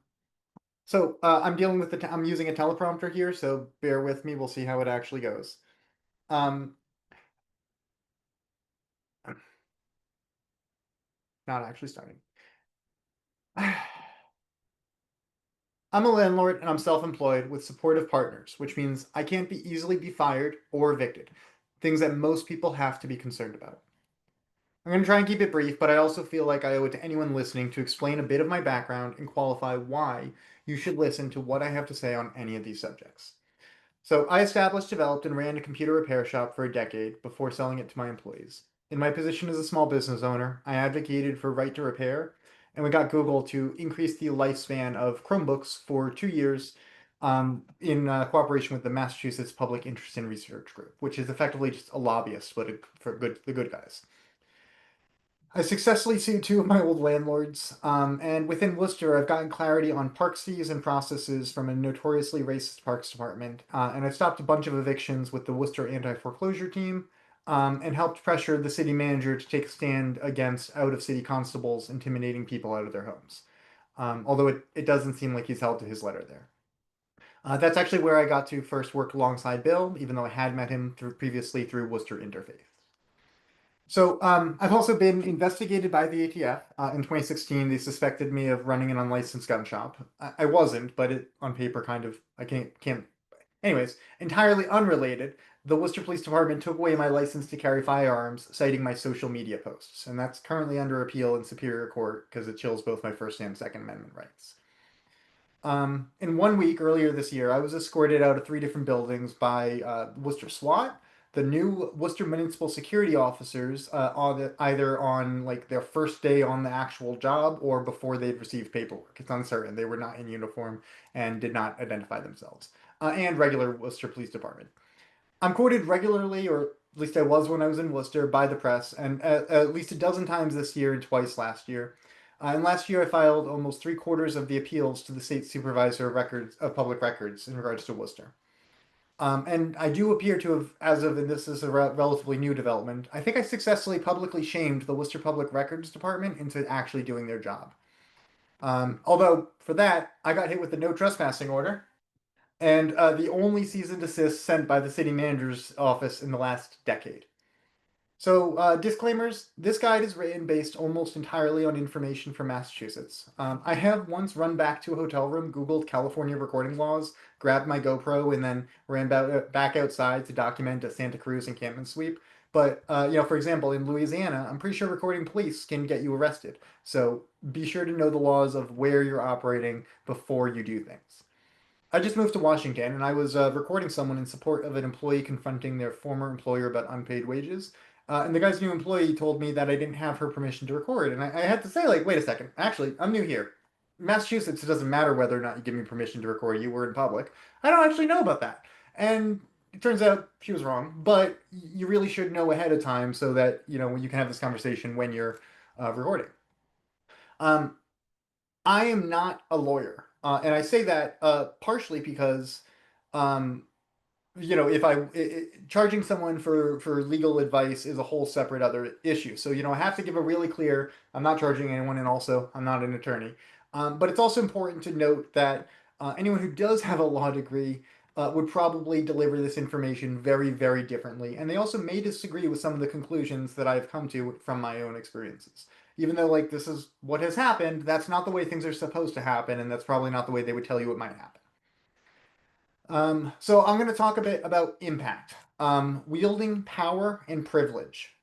S1: I'm dealing with I'm using a teleprompter here, so bear with me. We'll see how it actually goes. Um, Not actually starting. I'm a landlord and I'm self-employed with supportive partners, which means I can't be easily be fired or evicted, things that most people have to be concerned about. I'm going to try and keep it brief, but I also feel like I owe it to anyone listening to explain a bit of my background and qualify why you should listen to what I have to say on any of these subjects. So I established, developed, and ran a computer repair shop for a decade before selling it to my employees. In my position as a small business owner, I advocated for right to repair, and we got Google to increase the lifespan of Chromebooks for 2 years, in cooperation with the Massachusetts Public Interest in Research Group, which is effectively just a lobbyist, but for the good guys. I successfully sued two of my old landlords, and within Worcester, I've gotten clarity on parks fees and processes from a notoriously racist parks department, and I've stopped a bunch of evictions with the Worcester anti-foreclosure team, and helped pressure the city manager to take a stand against out-of-city constables intimidating people out of their homes. Although it doesn't seem like he's held to his letter there. That's actually where I got to first work alongside Bill, even though I had met him previously through Worcester Interfaith. So I've also been investigated by the ATF. In 2016, they suspected me of running an unlicensed gun shop. I wasn't, but it on paper kind of I can't. Anyways, entirely unrelated. The Worcester Police Department took away my license to carry firearms, citing my social media posts, and that's currently under appeal in Superior Court because it chills both my First and Second Amendment rights. In 1 week earlier this year, I was escorted out of three different buildings by Worcester SWAT, the new Worcester Municipal Security officers, either on like their first day on the actual job or before they'd received paperwork. It's uncertain. They were not in uniform and did not identify themselves. And regular Worcester Police Department. I'm quoted regularly, or at least I was when I was in Worcester, by the press, and at least a dozen times this year and twice last year. And last year, I filed almost three-quarters of the appeals to the state supervisor of records of public records in regards to Worcester. And I do appear to have, as of, and this is a relatively new development, I think I successfully publicly shamed the Worcester Public Records Department into actually doing their job. Although for that, I got hit with the no trespassing order, and the only cease and desist sent by the city manager's office in the last decade. So, disclaimers, this guide is written based almost entirely on information from Massachusetts. I have once run back to a hotel room, Googled California recording laws, grabbed my GoPro, and then ran back outside to document a Santa Cruz encampment sweep. But, for example, in Louisiana, I'm pretty sure recording police can get you arrested. So be sure to know the laws of where you're operating before you do things. I just moved to Washington and I was recording someone in support of an employee confronting their former employer about unpaid wages. And the guy's new employee told me that I didn't have her permission to record. And I had to say, like, wait a second. Actually, I'm new here. Massachusetts, it doesn't matter whether or not you give me permission to record you. We're in public. I don't actually know about that. And it turns out she was wrong. But you really should know ahead of time so that, you can have this conversation when you're recording. Um, I am not a lawyer. And I say that partially because um, if charging someone for legal advice is a whole separate other issue. So, I have to give a really clear, I'm not charging anyone, and also I'm not an attorney. But it's also important to note that anyone who does have a law degree would probably deliver this information very, very differently. And they also may disagree with some of the conclusions that I've come to from my own experiences. Even though, like, this is what has happened, that's not the way things are supposed to happen, and that's probably not the way they would tell you it might happen. So I'm going to talk a bit about impact, wielding power and privilege.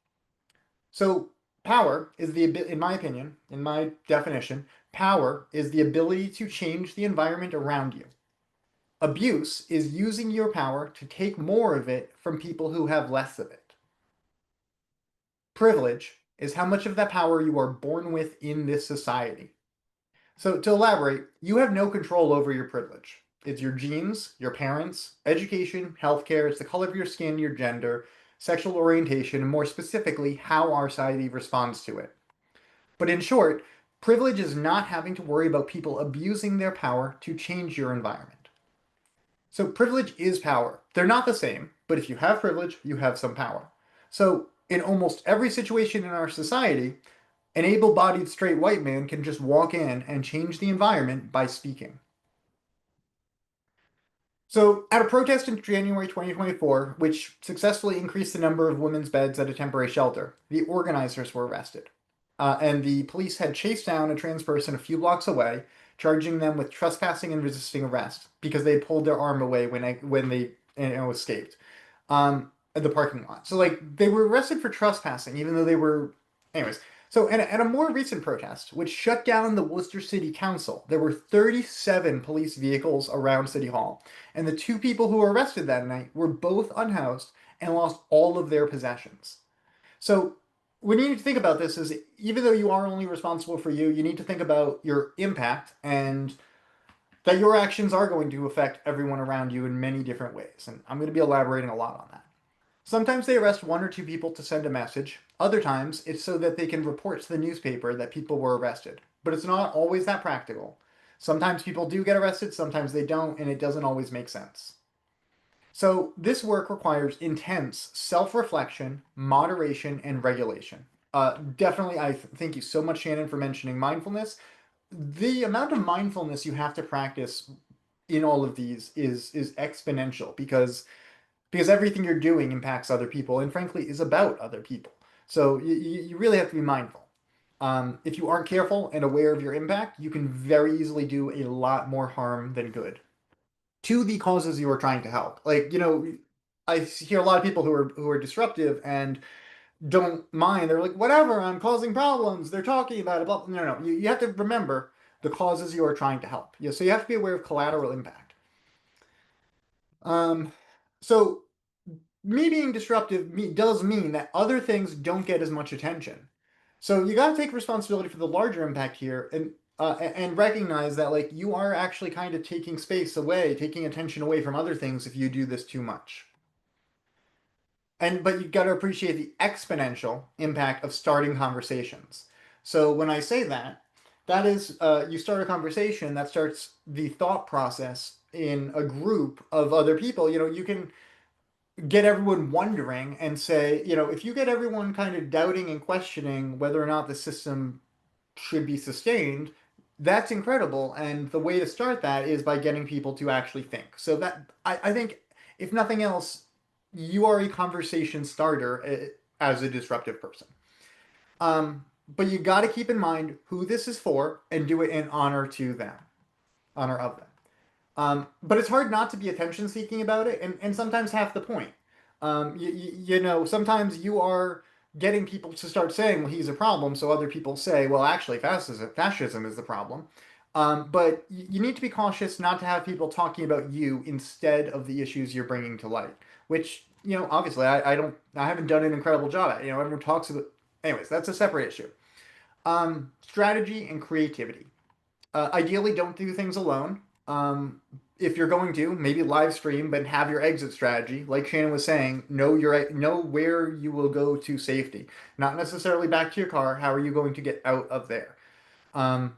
S1: So power is in my opinion, in my definition, power is the ability to change the environment around you. Abuse is using your power to take more of it from people who have less of it. Privilege is how much of that power you are born with in this society. So, to elaborate, you have no control over your privilege. It's your genes, your parents, education, healthcare, it's the color of your skin, your gender, sexual orientation, and more specifically, how our society responds to it. But in short, privilege is not having to worry about people abusing their power to change your environment. So, privilege is power. They're not the same, but if you have privilege, you have some power. So, in almost every situation in our society, an able-bodied straight white man can just walk in and change the environment by speaking. So, at a protest in January 2024, which successfully increased the number of women's beds at a temporary shelter, the organizers were arrested. And the police had chased down a trans person a few blocks away, charging them with trespassing and resisting arrest because they pulled their arm away when they escaped at the parking lot. So like they were arrested for trespassing, even though they were, anyways. So at a more recent protest, which shut down the Worcester City Council, there were 37 police vehicles around City Hall, and the two people who were arrested that night were both unhoused and lost all of their possessions. So what you need to think about this is even though you are only responsible for you, you need to think about your impact and that your actions are going to affect everyone around you in many different ways. And I'm going to be elaborating a lot on that. Sometimes they arrest one or two people to send a message. Other times it's so that they can report to the newspaper that people were arrested. But it's not always that practical. Sometimes people do get arrested, sometimes they don't, and it doesn't always make sense. So this work requires intense self-reflection, moderation, and regulation. Definitely, thank you so much, Shannon, for mentioning mindfulness. The amount of mindfulness you have to practice in all of these is exponential because everything you're doing impacts other people and frankly is about other people. So you really have to be mindful. If you aren't careful and aware of your impact, you can very easily do a lot more harm than good to the causes you are trying to help. Like, I hear a lot of people who are disruptive and don't mind. They're like, whatever, I'm causing problems. They're talking about it. Blah. No, no. You have to remember the causes you are trying to help. Yeah, so you have to be aware of collateral impact. Um, so me being disruptive does mean that other things don't get as much attention. So you got to take responsibility for the larger impact here and recognize that like you are actually kind of taking space away, taking attention away from other things if you do this too much. But you got to appreciate the exponential impact of starting conversations. So when I say that, that is you start a conversation that starts the thought process in a group of other people. You can get everyone wondering and say, if you get everyone kind of doubting and questioning whether or not the system should be sustained, that's incredible. And the way to start that is by getting people to actually think. So that I think, if nothing else, you are a conversation starter as a disruptive person. But you got to keep in mind who this is for and do it in honor to them, honor of them. But it's hard not to be attention seeking about it, and sometimes half the point. Sometimes you are getting people to start saying, well, he's a problem, so other people say, well, actually, fascism is the problem. But you need to be cautious not to have people talking about you instead of the issues you're bringing to light, which, obviously I haven't done an incredible job at. Everyone talks about, anyways, that's a separate issue. Strategy and creativity. Ideally, don't do things alone. If you're going to, maybe live stream, but have your exit strategy. Like Shannon was saying, know where you will go to safety. Not necessarily back to your car. How are you going to get out of there? Um,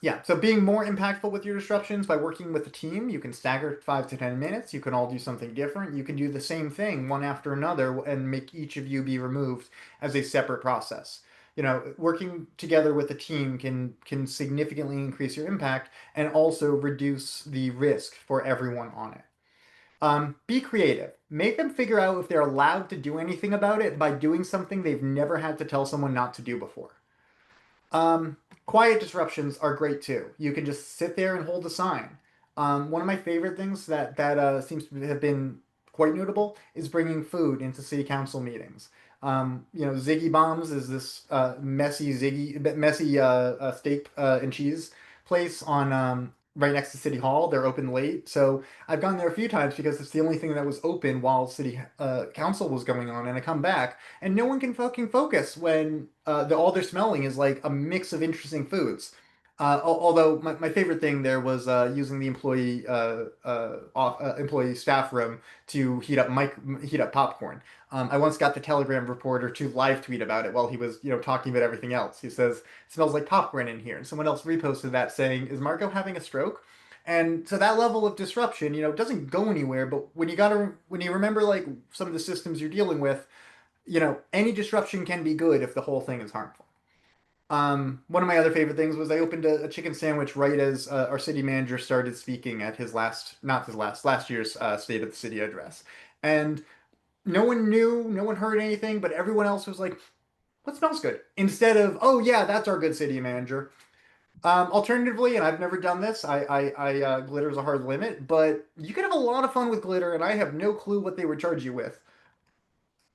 S1: yeah, so being more impactful with your disruptions by working with a team, you can stagger 5 to 10 minutes. You can all do something different. You can do the same thing one after another and make each of you be removed as a separate process. Working together with a team can significantly increase your impact and also reduce the risk for everyone on it. Be creative. Make them figure out if they're allowed to do anything about it by doing something they've never had to tell someone not to do before. Um, Quiet disruptions are great too. You can just sit there and hold a sign. One of my favorite things that seems to have been quite notable is bringing food into city council meetings. Ziggy Bombs is this messy steak and cheese place on right next to City Hall. They're open late, so I've gone there a few times because it's the only thing that was open while city council was going on. And I come back, and no one can fucking focus when all they're smelling is like a mix of interesting foods. Although my favorite thing there was using the employee staff room to heat up popcorn. I once got the Telegram reporter to live tweet about it while he was, talking about everything else. He says, "It smells like popcorn in here," and someone else reposted that saying, "Is Marco having a stroke?" And so that level of disruption, doesn't go anywhere. But when you remember like some of the systems you're dealing with, any disruption can be good if the whole thing is harmful. One of my other favorite things was I opened a chicken sandwich right as our city manager started speaking at his not his last year's State of the City address. And no one knew, no one heard anything, but everyone else was like, "What smells good?" Instead of, "Oh yeah, that's our good city manager." Alternatively, and I've never done this, glitter is a hard limit, but you can have a lot of fun with glitter, and I have no clue what they would charge you with.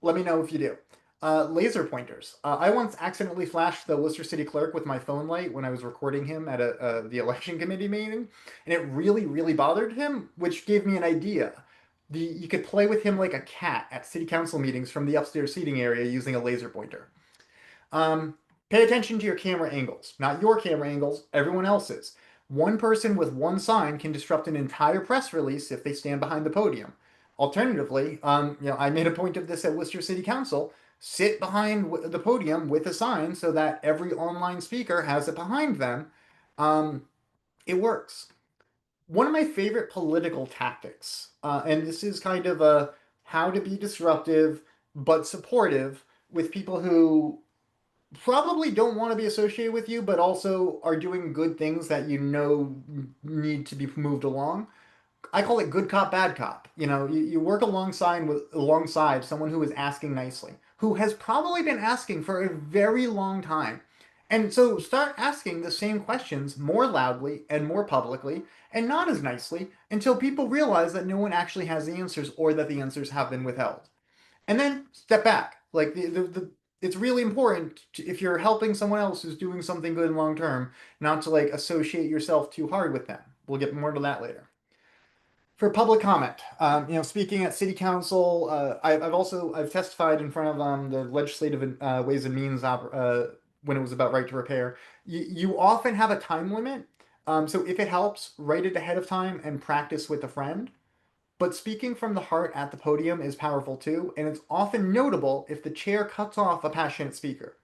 S1: Let me know if you do. Laser pointers. I once accidentally flashed the Worcester City Clerk with my phone light when I was recording him at the election committee meeting, and it really, really bothered him, which gave me an idea. You could play with him like a cat at city council meetings from the upstairs seating area using a laser pointer. Um, Pay attention to your camera angles, not your camera angles, everyone else's. One person with one sign can disrupt an entire press release if they stand behind the podium. Alternatively, I made a point of this at Worcester City Council. Sit behind the podium with a sign so that every online speaker has it behind them. Um, it works. One of my favorite political tactics, and this is kind of a how to be disruptive but supportive with people who probably don't want to be associated with you, but also are doing good things that need to be moved along. I call it good cop, bad cop. You work alongside someone who is asking nicely, who has probably been asking for a very long time. And so start asking the same questions more loudly and more publicly and not as nicely until people realize that no one actually has the answers or that the answers have been withheld. And then step back. Like it's really important if you're helping someone else who's doing something good long term, not to like associate yourself too hard with them. We'll get more to that later. For public comment, speaking at city council, I've testified in front of the legislative ways and means when it was about right to repair. You often have a time limit, so if it helps, write it ahead of time and practice with a friend. But speaking from the heart at the podium is powerful too, and it's often notable if the chair cuts off a passionate speaker.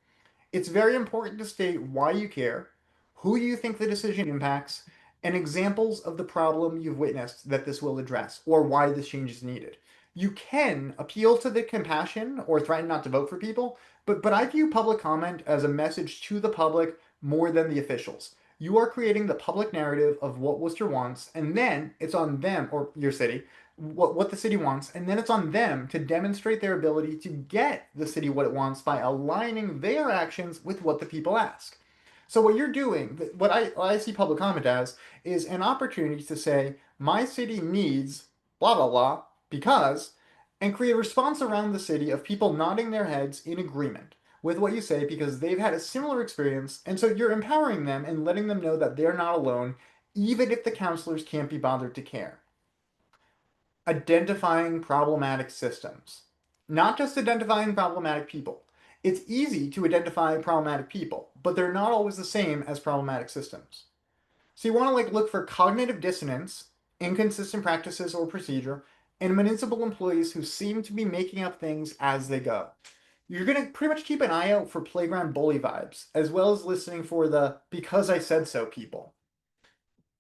S1: It's very important to state why you care, who you think the decision impacts, and examples of the problem you've witnessed that this will address, or why this change is needed. You can appeal to the compassion or threaten not to vote for people, but I view public comment as a message to the public more than the officials. You are creating the public narrative of what Worcester wants, and then it's on them, or your city, what the city wants, and then it's on them to demonstrate their ability to get the city what it wants by aligning their actions with what the people ask. So what you're doing, what I see public comment as, is an opportunity to say, my city needs blah blah blah because, and create a response around the city of people nodding their heads in agreement, with what you say because they've had a similar experience, and so you're empowering them and letting them know that they're not alone, even if the counselors can't be bothered to care. Identifying problematic systems, not just identifying problematic people. It's easy to identify problematic people, but they're not always the same as problematic systems. So you want to look for cognitive dissonance, inconsistent practices or procedure, and municipal employees who seem to be making up things as they go. You're going to pretty much keep an eye out for playground bully vibes, as well as listening for the because I said so people.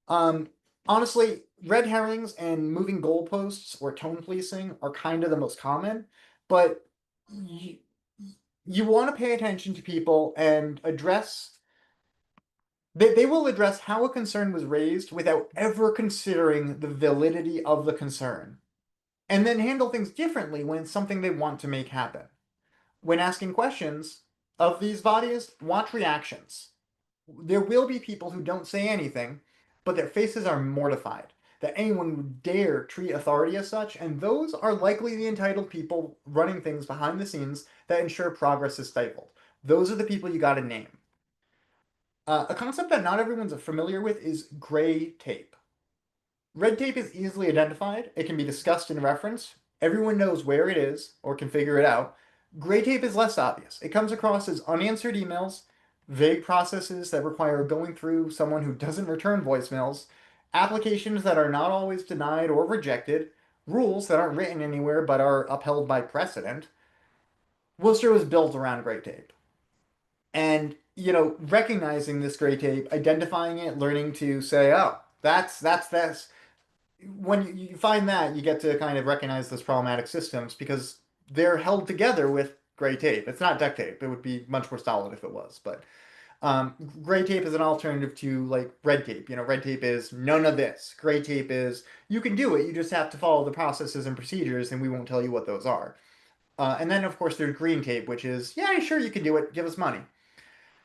S1: Um, Honestly, red herrings and moving goalposts or tone policing are kind of the most common, but you, you want to pay attention to people and address. They will address how a concern was raised without ever considering the validity of the concern, and then handle things differently when it's something they want to make happen. When asking questions of these bodies, watch reactions. There will be people who don't say anything, but their faces are mortified that anyone would dare treat authority as such, and those are likely the entitled people running things behind the scenes that ensure progress is stifled. Those are the people you gotta name. A concept that not everyone's familiar with is gray tape. Red tape is easily identified. It can be discussed and referenced. Everyone knows where it is or can figure it out. Gray tape is less obvious. It comes across as unanswered emails, vague processes that require going through someone who doesn't return voicemails, applications that are not always denied or rejected, rules that aren't written anywhere but are upheld by precedent. Worcester was built around gray tape. And, recognizing this gray tape, identifying it, learning to say, oh, that's this, when you find that, you get to kind of recognize those problematic systems because they're held together with gray tape. It's not duct tape. It would be much more solid if it was. But um, gray tape is an alternative to red tape. Red tape is none of this. Gray tape is you can do it. You just have to follow the processes and procedures, and we won't tell you what those are. And then, of course, there's green tape, which is yeah, sure, you can do it. Give us money.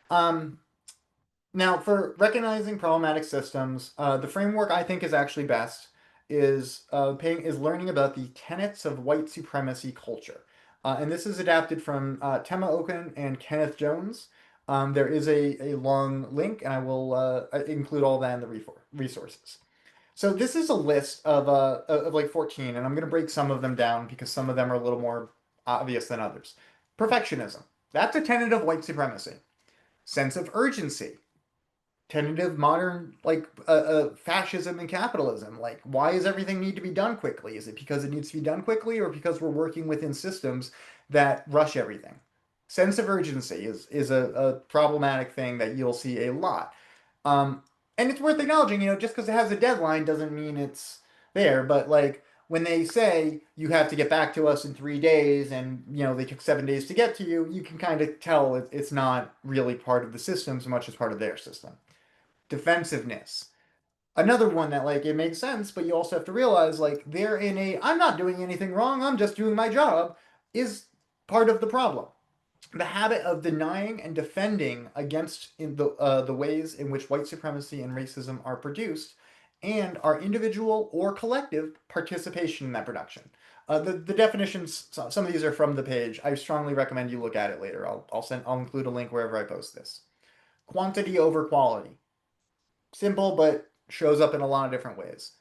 S1: Um, Now, for recognizing problematic systems, the framework I think is actually best is learning about the tenets of white supremacy culture, and this is adapted from Tema Okun and Kenneth Jones. There is a long link, and I will include all that in the resources. So this is a list of like 14, and I'm going to break some of them down because some of them are a little more obvious than others. Perfectionism. That's a tenet of white supremacy. Sense of urgency, tentative modern fascism and capitalism. Like, why does everything need to be done quickly? Is it because it needs to be done quickly, or because we're working within systems that rush everything? Sense of urgency is a problematic thing that you'll see a lot. um and it's worth acknowledging, just because it has a deadline doesn't mean it's there. But like when they say you have to get back to us in 3 days, and they took 7 days to get to you, you can kind of tell it's not really part of the system so much as part of their system. Defensiveness. Another one that it makes sense, but you also have to realize they're in a I'm not doing anything wrong, I'm just doing my job is part of the problem. The habit of denying and defending against in the ways in which white supremacy and racism are produced, and our individual or collective participation in that production. The definitions, some of these are from the page. I strongly recommend you look at it later. I'll include a link wherever I post this. Quantity over quality. Simple, but shows up in a lot of different ways.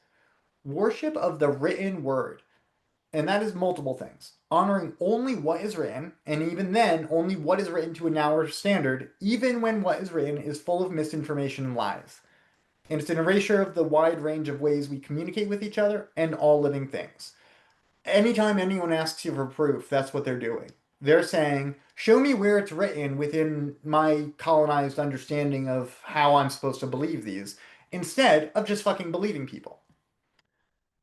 S1: Worship of the written word, and that is multiple things. Honoring only what is written, and even then, only what is written to an hour standard, even when what is written is full of misinformation and lies. And it's an erasure of the wide range of ways we communicate with each other and all living things. Anytime anyone asks you for proof, that's what they're doing. They're saying, show me where it's written within my colonized understanding of how I'm supposed to believe these, instead of just fucking believing people.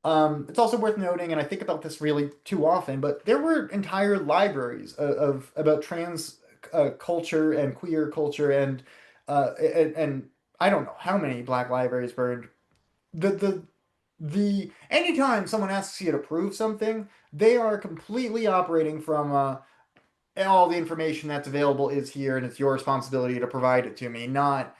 S1: It's also worth noting, and I think about this really too often, but there were entire libraries of about trans culture and queer culture, and I don't know how many black libraries burned. The anytime someone asks you to prove something, they are completely operating from all the information that's available is here, and it's your responsibility to provide it to me, not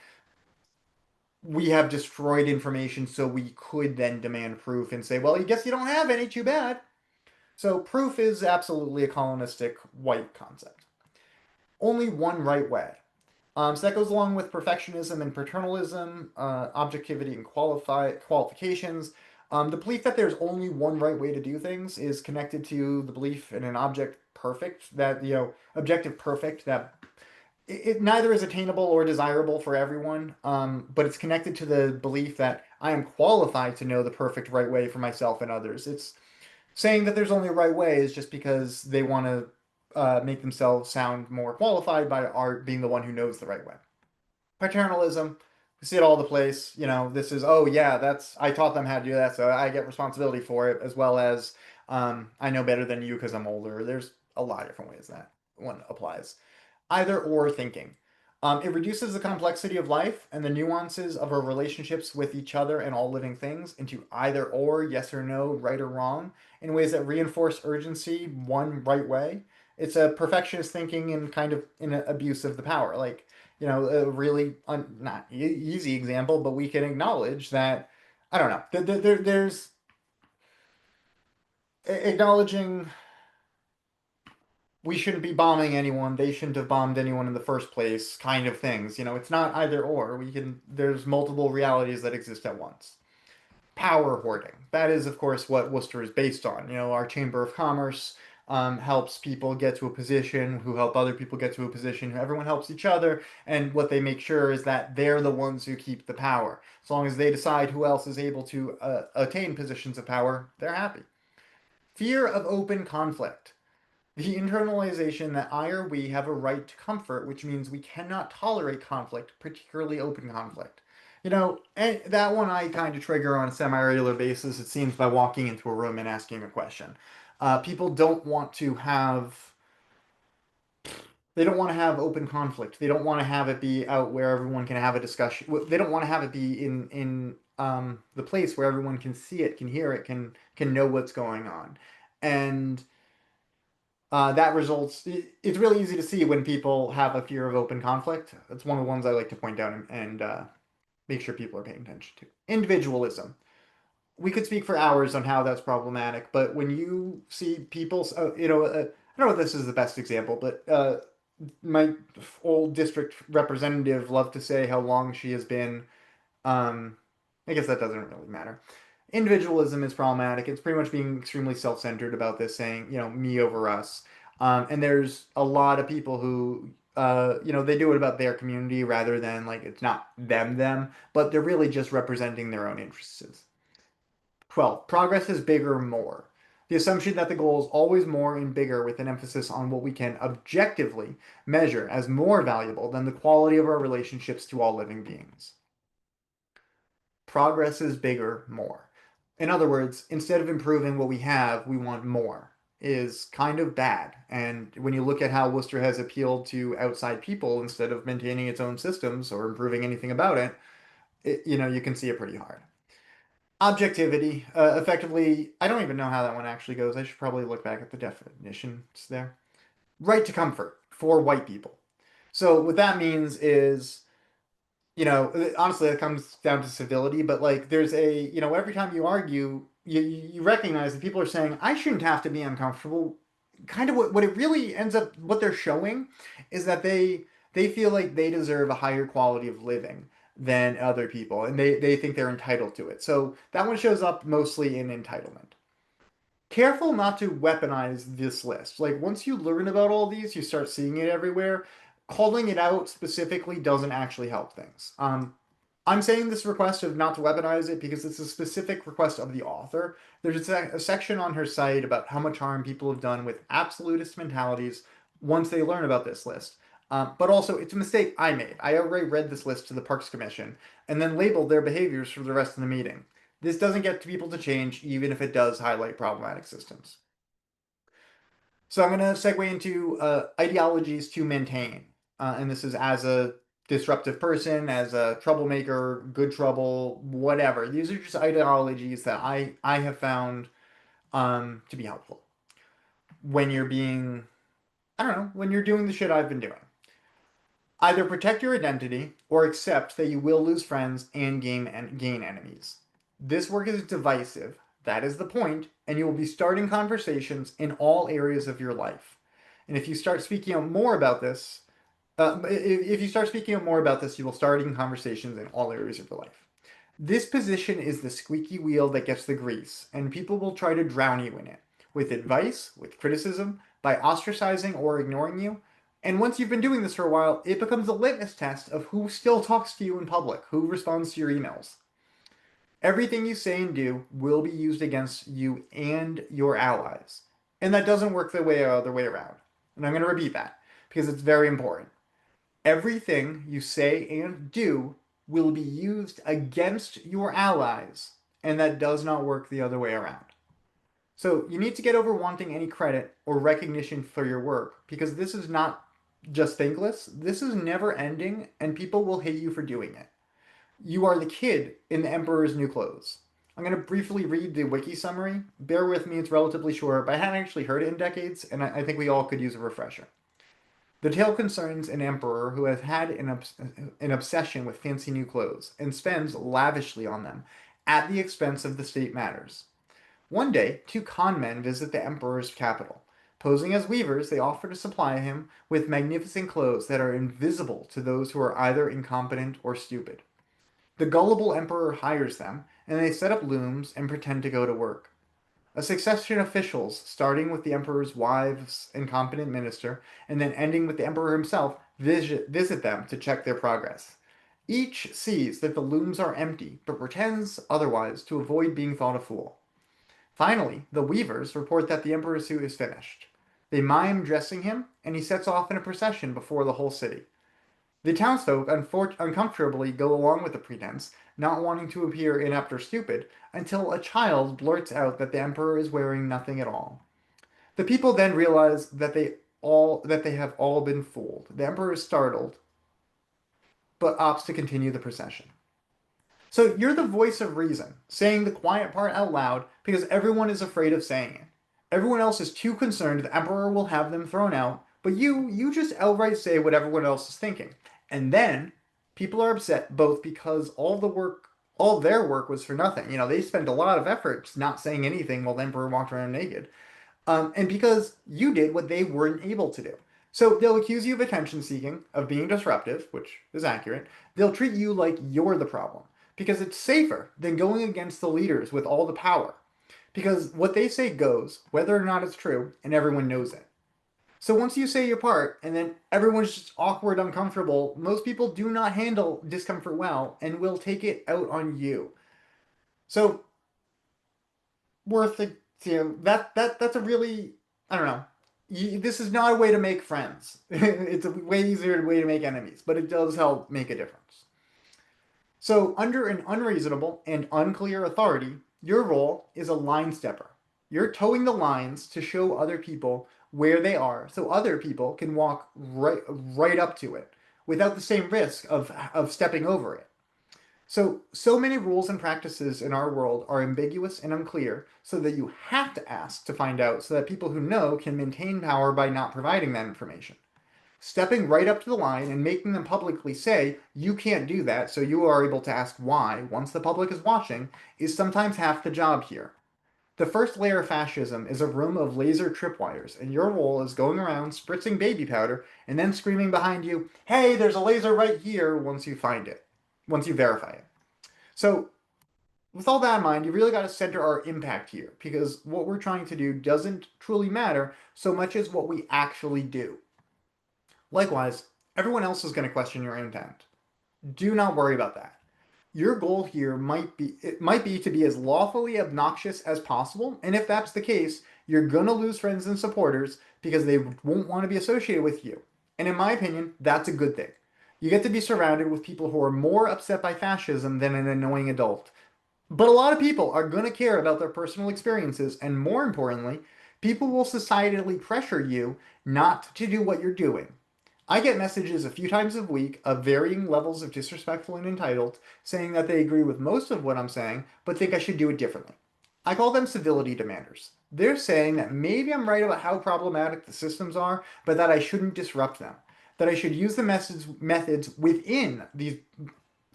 S1: we have destroyed information so we could then demand proof and say, well, I guess you don't have any, too bad. So proof is absolutely a colonistic white concept. only one right way. So that goes along with perfectionism and paternalism, objectivity and qualifications. The belief that there's only one right way to do things is connected to the belief in an objective perfect that it neither is attainable or desirable for everyone, but it's connected to the belief that I am qualified to know the perfect right way for myself and others. It's saying that there's only a right way is just because they want to make themselves sound more qualified by art being the one who knows the right way. Paternalism, we see it all the place. This is, oh yeah, that's I taught them how to do that, so I get responsibility for it, as well as I know better than you because I'm older. There's a lot of different ways that one applies. Either or thinking. It reduces the complexity of life and the nuances of our relationships with each other and all living things into either or, yes or no, right or wrong, in ways that reinforce urgency one right way. It's a perfectionist thinking and kind of an abuse of the power. Like, a really not easy example, but we can acknowledge that, I don't know, there's acknowledging we shouldn't be bombing anyone, they shouldn't have bombed anyone in the first place, kind of things. It's not either or. There's multiple realities that exist at once. Power hoarding. That is, of course, what Worcester is based on. Our Chamber of Commerce helps people get to a position who help other people get to a position. Everyone helps each other, and what they make sure is that they're the ones who keep the power. As long as they decide who else is able to attain positions of power, they're happy. Fear of open conflict. The internalization that I or we have a right to comfort, which means we cannot tolerate conflict, particularly open conflict. And that one I kind of trigger on a semi-regular basis, it seems, by walking into a room and asking a question. People don't want to have they don't want to have open conflict. They don't want to have it be out where everyone can have a discussion. They don't want to have it be in the place where everyone can see it, can hear it, can know what's going on. And that results. It's really easy to see when people have a fear of open conflict. It's one of the ones I like to point out and make sure people are paying attention to. Individualism. We could speak for hours on how that's problematic, but when you see people, I don't know if this is the best example, but my old district representative loved to say how long she has been. Um, I guess that doesn't really matter. Individualism is problematic. It's pretty much being extremely self-centered about this, saying, me over us. And there's a lot of people who, they do it about their community rather than like it's not them, but they're really just representing their own interests. 12. Progress is bigger, more. The assumption that the goal is always more and bigger with an emphasis on what we can objectively measure as more valuable than the quality of our relationships to all living beings. Progress is bigger, more. In other words, instead of improving what we have, we want more, is kind of bad. And when you look at how Worcester has appealed to outside people instead of maintaining its own systems or improving anything about you can see it pretty hard. Objectivity, effectively, I don't even know how that one actually goes. I should probably look back at the definitions there. Right to comfort for white people. So what that means is honestly, it comes down to civility, but like there's every time you argue, you recognize that people are saying, I shouldn't have to be uncomfortable. Kind of what it really ends up, what they're showing is that they feel like they deserve a higher quality of living than other people, and they think they're entitled to it. So that one shows up mostly in entitlement. Careful not to weaponize this list. Like once you learn about all these, you start seeing it everywhere. Calling it out specifically doesn't actually help things. I'm saying this request of not to weaponize it because it's a specific request of the author. There's a section on her site about how much harm people have done with absolutist mentalities once they learn about this list. But also, it's a mistake I made. I already read this list to the Parks Commission and then labeled their behaviors for the rest of the meeting. This doesn't get people to change, even if it does highlight problematic systems. So I'm going to segue into ideologies to maintain. And this is as a disruptive person, as a troublemaker, good trouble, whatever. These are just ideologies that I have found to be helpful when you're being, I don't know, when you're doing the shit I've been doing. Either protect your identity or accept that you will lose friends and gain enemies. This work is divisive. That is the point, and you will be starting conversations in all areas of your life. And if you start speaking out more about this, If you start speaking more about this, you will start in conversations in all areas of your life. This position is the squeaky wheel that gets the grease, and people will try to drown you in it with advice, with criticism, by ostracizing or ignoring you. And once you've been doing this for a while, it becomes a litmus test of who still talks to you in public, who responds to your emails. Everything you say and do will be used against you and your allies. And that doesn't work the other way around. And I'm going to repeat that because it's very important. Everything you say and do will be used against your allies, and that does not work the other way around. So you need to get over wanting any credit or recognition for your work because this is not just thankless. This is never ending, and people will hate you for doing it. You are the kid in the Emperor's New Clothes. I'm going to briefly read the wiki summary. Bear with me, it's relatively short, but I haven't actually heard it in decades, and I think we all could use a refresher. The tale concerns an emperor who has had an obsession with fancy new clothes and spends lavishly on them at the expense of the state matters. One day, two con men visit the emperor's capital. Posing as weavers, they offer to supply him with magnificent clothes that are invisible to those who are either incompetent or stupid. The gullible emperor hires them, and they set up looms and pretend to go to work. A succession of officials, starting with the emperor's wives and competent minister, and then ending with the emperor himself, visit them to check their progress. Each sees that the looms are empty, but pretends otherwise to avoid being thought a fool. Finally, the weavers report that the emperor's suit is finished. They mime dressing him, and he sets off in a procession before the whole city. The townsfolk uncomfortably go along with the pretense, not wanting to appear inept or stupid, until a child blurts out that the emperor is wearing nothing at all. The people then realize that they have all been fooled. The emperor is startled, but opts to continue the procession. So you're the voice of reason, saying the quiet part out loud because everyone is afraid of saying it. Everyone else is too concerned the emperor will have them thrown out, but you just outright say what everyone else is thinking. And then people are upset both because all their work was for nothing. They spent a lot of effort not saying anything while the emperor walked around naked. And because you did what they weren't able to do. So they'll accuse you of attention seeking, of being disruptive, which is accurate. They'll treat you like you're the problem because it's safer than going against the leaders with all the power. Because what they say goes, whether or not it's true, and everyone knows it. So once you say your part, and then everyone's just awkward, uncomfortable, most people do not handle discomfort well and will take it out on you. So worth it, that's a really, I don't know. This is not a way to make friends. It's a way easier way to make enemies, but it does help make a difference. So, under an unreasonable and unclear authority, your role is a line stepper. You're towing the lines to show other people where they are so other people can walk right up to it without the same risk of stepping over it. So many rules and practices in our world are ambiguous and unclear, so that you have to ask to find out so that people who know can maintain power by not providing that information. Stepping right up to the line and making them publicly say, you can't do that, so you are able to ask why once the public is watching, is sometimes half the job here. The first layer of fascism is a room of laser tripwires, and your role is going around spritzing baby powder and then screaming behind you, hey, there's a laser right here once you find it, once you verify it. So, with all that in mind, you really got to center our impact here because what we're trying to do doesn't truly matter so much as what we actually do. Likewise, everyone else is going to question your intent. Do not worry about that. Your goal here might be to be as lawfully obnoxious as possible, and if that's the case, you're gonna lose friends and supporters because they won't want to be associated with you. And in my opinion, that's a good thing. You get to be surrounded with people who are more upset by fascism than an annoying adult. But a lot of people are gonna care about their personal experiences, and more importantly, people will societally pressure you not to do what you're doing. I get messages a few times a week of varying levels of disrespectful and entitled saying that they agree with most of what I'm saying, but think I should do it differently. I call them civility demanders. They're saying that maybe I'm right about how problematic the systems are, but that I shouldn't disrupt them. That I should use the methods within these,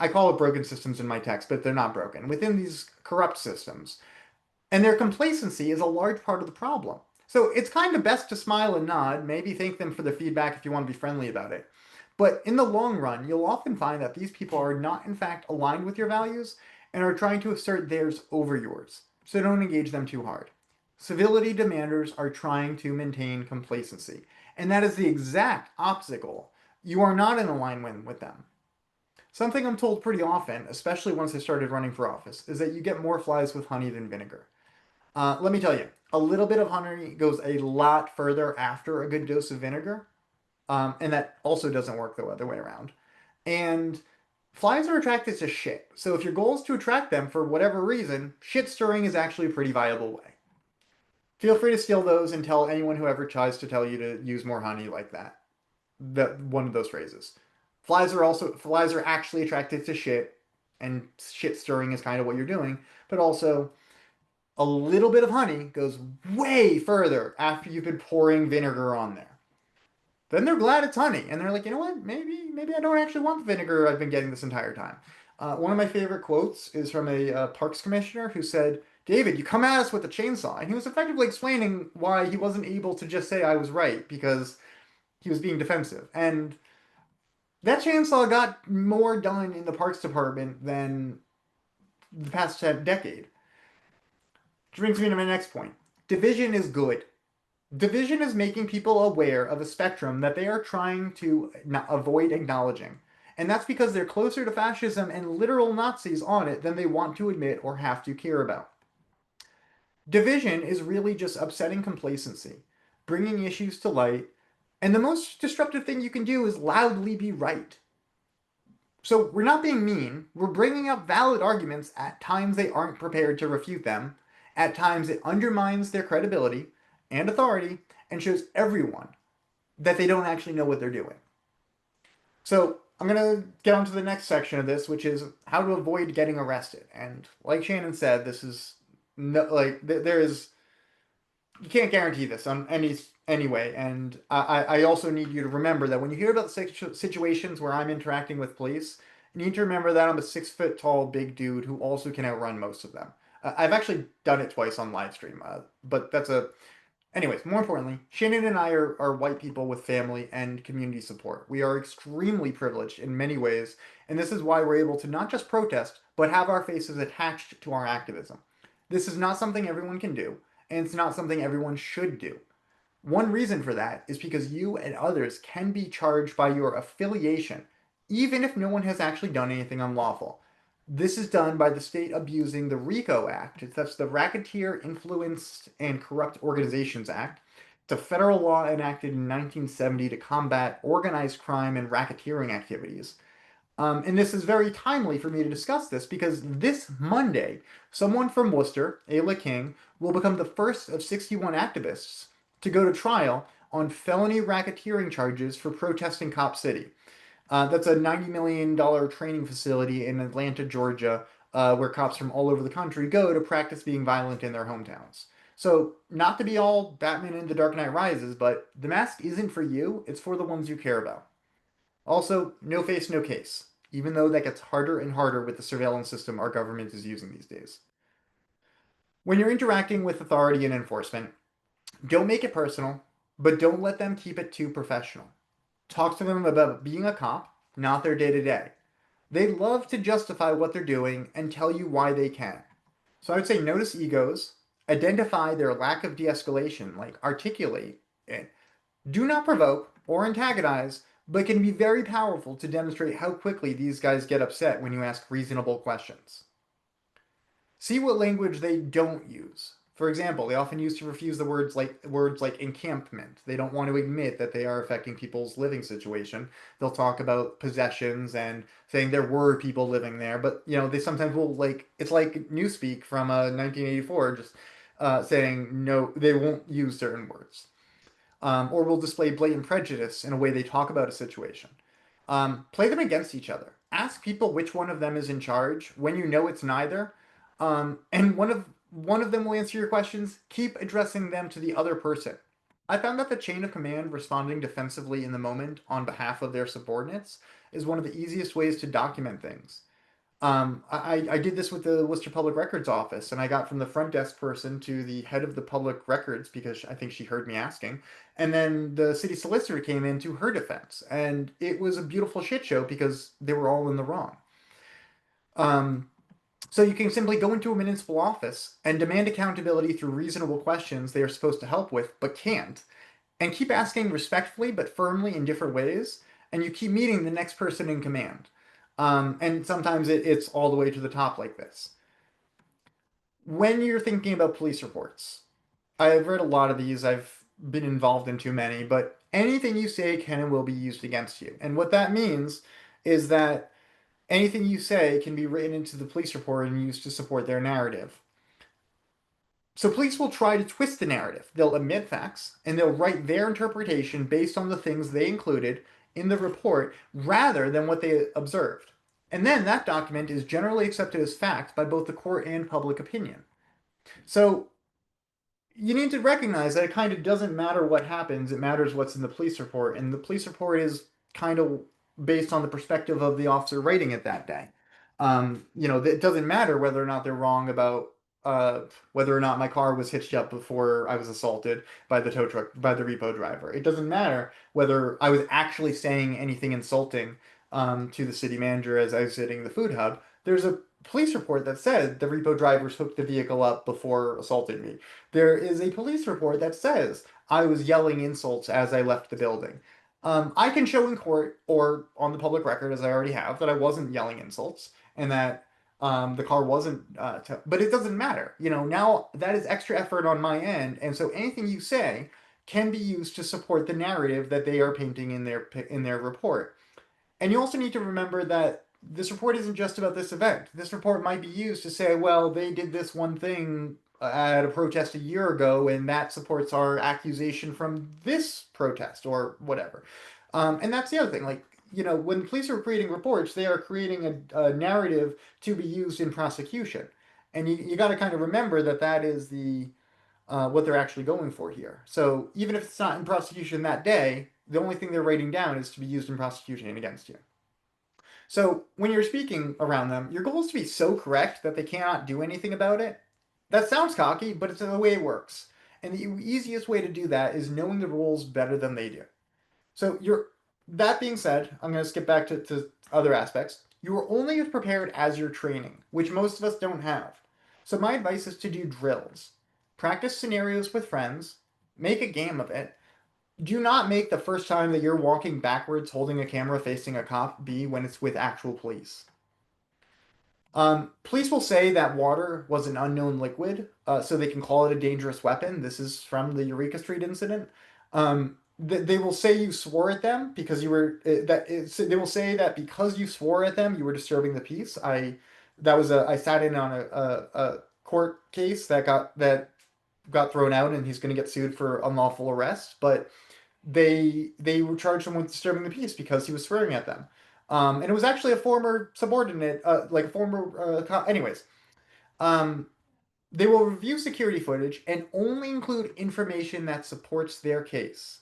S1: I call it broken systems in my text, but they're not broken, within these corrupt systems. And their complacency is a large part of the problem. So it's kind of best to smile and nod, maybe thank them for their feedback if you want to be friendly about it. But in the long run, you'll often find that these people are not, in fact, aligned with your values and are trying to assert theirs over yours. So don't engage them too hard. Civility demanders are trying to maintain complacency, and that is the exact opposite goal. You are not in alignment with them. Something I'm told pretty often, especially once I started running for office, is that you get more flies with honey than vinegar. Let me tell you, a little bit of honey goes a lot further after a good dose of vinegar, and that also doesn't work the other way around. And flies are attracted to shit. So if your goal is to attract them for whatever reason, shit stirring is actually a pretty viable way. Feel free to steal those and tell anyone who ever tries to tell you to use more honey like that. That one of those phrases. Flies are actually attracted to shit, and shit stirring is kind of what you're doing. But also, a little bit of honey goes way further after you've been pouring vinegar on there. Then they're glad it's honey, and they're like, you know what? Maybe I don't actually want the vinegar I've been getting this entire time. One of my favorite quotes is from a parks commissioner who said, "David, you come at us with a chainsaw," and he was effectively explaining why he wasn't able to just say I was right because he was being defensive. And that chainsaw got more done in the parks department than the past decade. Which brings me to my next point. Division is good. Division is making people aware of a spectrum that they are trying to avoid acknowledging. And that's because they're closer to fascism and literal Nazis on it than they want to admit or have to care about. Division is really just upsetting complacency, bringing issues to light, and the most disruptive thing you can do is loudly be right. So we're not being mean, we're bringing up valid arguments at times they aren't prepared to refute them, at times it undermines their credibility and authority, and shows everyone that they don't actually know what they're doing. So I'm gonna get on to the next section of this, which is how to avoid getting arrested. And like Shannon said, this is no, like there is you can't guarantee this on any way. And I also need you to remember that when you hear about the situations where I'm interacting with police, you need to remember that I'm a 6 foot tall big dude who also can outrun most of them. I've actually done it twice on live stream, but that's a anyways, more importantly, Shannon and I are white people with family and community support. We are extremely privileged in many ways, and this is why we're able to not just protest, but have our faces attached to our activism. This is not something everyone can do, and it's not something everyone should do. One reason for that is because you and others can be charged by your affiliation, even if no one has actually done anything unlawful. This is done by the state abusing the RICO Act. That's the Racketeer Influenced and Corrupt Organizations Act. It's a federal law enacted in 1970 to combat organized crime and racketeering activities. And this is very timely for me to discuss this because this Monday, someone from Worcester, Ayla King, will become the first of 61 activists to go to trial on felony racketeering charges for protesting Cop City. That's a $90 million training facility in Atlanta, Georgia, where cops from all over the country go to practice being violent in their hometowns. So, not to be all Batman in The Dark Knight Rises, but the mask isn't for you, it's for the ones you care about. Also, no face, no case, even though that gets harder and harder with the surveillance system our government is using these days. When you're interacting with authority and enforcement, don't make it personal, but don't let them keep it too professional. Talk to them about being a cop, not their day to day. They love to justify what they're doing and tell you why they can. So I would say notice egos, identify their lack of de escalation, like articulate it. Do not provoke or antagonize, but can be very powerful to demonstrate how quickly these guys get upset when you ask reasonable questions. See what language they don't use. For example, they often use to refuse the words like encampment. They don't want to admit that they are affecting people's living situation. They'll talk about possessions and saying there were people living there, but they sometimes will it's like newspeak from 1984, just saying no. They won't use certain words, or will display blatant prejudice in a way they talk about a situation. Play them against each other. Ask people which one of them is in charge when you know it's neither. And one of them will answer your questions. Keep addressing them to the other person. I found that the chain of command responding defensively in the moment on behalf of their subordinates is one of the easiest ways to document things. I did this with the Worcester Public Records Office, and I got from the front desk person to the head of the public records because I think she heard me asking, and then the city solicitor came in to her defense, and it was a beautiful shit show because they were all in the wrong. Um, so you can simply go into a municipal office and demand accountability through reasonable questions they are supposed to help with, but can't, and keep asking respectfully but firmly in different ways, and you keep meeting the next person in command. And sometimes it's all the way to the top like this. When you're thinking about police reports, I've read a lot of these, I've been involved in too many, but anything you say can and will be used against you. And what that means is that anything you say can be written into the police report and used to support their narrative. So police will try to twist the narrative. They'll omit facts and they'll write their interpretation based on the things they included in the report rather than what they observed. And then that document is generally accepted as fact by both the court and public opinion. So you need to recognize that it kind of doesn't matter what happens, it matters what's in the police report. And the police report is kind of based on the perspective of the officer writing it that day. It doesn't matter whether or not they're wrong about uh, whether or not my car was hitched up before I was assaulted by the tow truck, by the repo driver. It doesn't matter whether I was actually saying anything insulting to the city manager as I was sitting in the food hub. There's a police report that said the repo drivers hooked the vehicle up before assaulting me. There is a police report that says I was yelling insults as I left the building. I can show in court or on the public record, as I already have, that I wasn't yelling insults and that the car wasn't. But it doesn't matter. Now that is extra effort on my end, and so anything you say can be used to support the narrative that they are painting in their report. And you also need to remember that this report isn't just about this event. This report might be used to say, well, they did this one thing at a protest a year ago, and that supports our accusation from this protest or whatever. And that's the other thing. Like, when police are creating reports, they are creating a narrative to be used in prosecution. And you got to kind of remember that that is what they're actually going for here. So even if it's not in prosecution that day, the only thing they're writing down is to be used in prosecution against you. So when you're speaking around them, your goal is to be so correct that they cannot do anything about it. That sounds cocky, but it's the way it works. And the easiest way to do that is knowing the rules better than they do. So you're that being said, I'm going to skip back to other aspects. You are only as prepared as your training, which most of us don't have. So my advice is to do drills. Practice scenarios with friends, make a game of it, do not make the first time that you're walking backwards holding a camera facing a cop be when it's with actual police. Police will say that water was an unknown liquid, so they can call it a dangerous weapon. This is from the Eureka Street incident. They will say you swore at them because you were they will say that because you swore at them, you were disturbing the peace. I sat in on a court case that got thrown out, and he's going to get sued for unlawful arrest, but they were charged him with disturbing the peace because he was swearing at them. And it was actually a former subordinate, like a former. Anyways, um, they will review security footage and only include information that supports their case.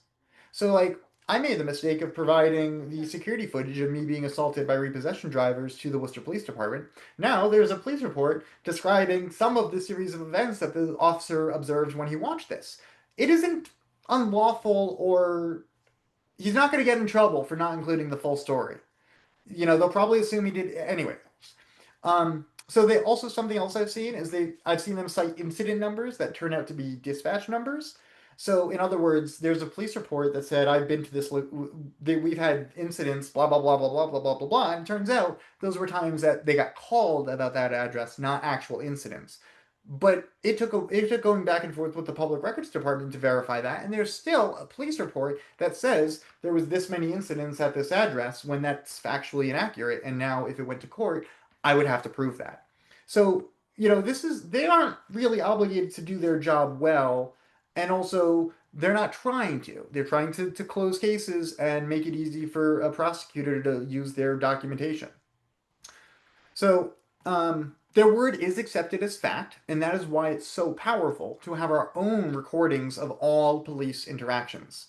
S1: So, like, I made the mistake of providing the security footage of me being assaulted by repossession drivers to the Worcester Police Department. Now, there's a police report describing some of the series of events that the officer observed when he watched this. It isn't unlawful, or he's not going to get in trouble for not including the full story. They'll probably assume he did anyway. So they also, something else I've seen is I've seen them cite incident numbers that turn out to be dispatch numbers. So in other words, there's a police report that said I've been to this. We've had incidents, blah blah blah blah blah blah blah blah blah. And it turns out those were times that they got called about that address, not actual incidents. But it took going back and forth with the public records department to verify that, and there's still a police report that says there was this many incidents at this address when that's factually inaccurate. And now, if it went to court, I would have to prove that. So they aren't really obligated to do their job well, and also they're not trying to. They're trying to close cases and make it easy for a prosecutor to use their documentation. So, their word is accepted as fact, and that is why it's so powerful to have our own recordings of all police interactions.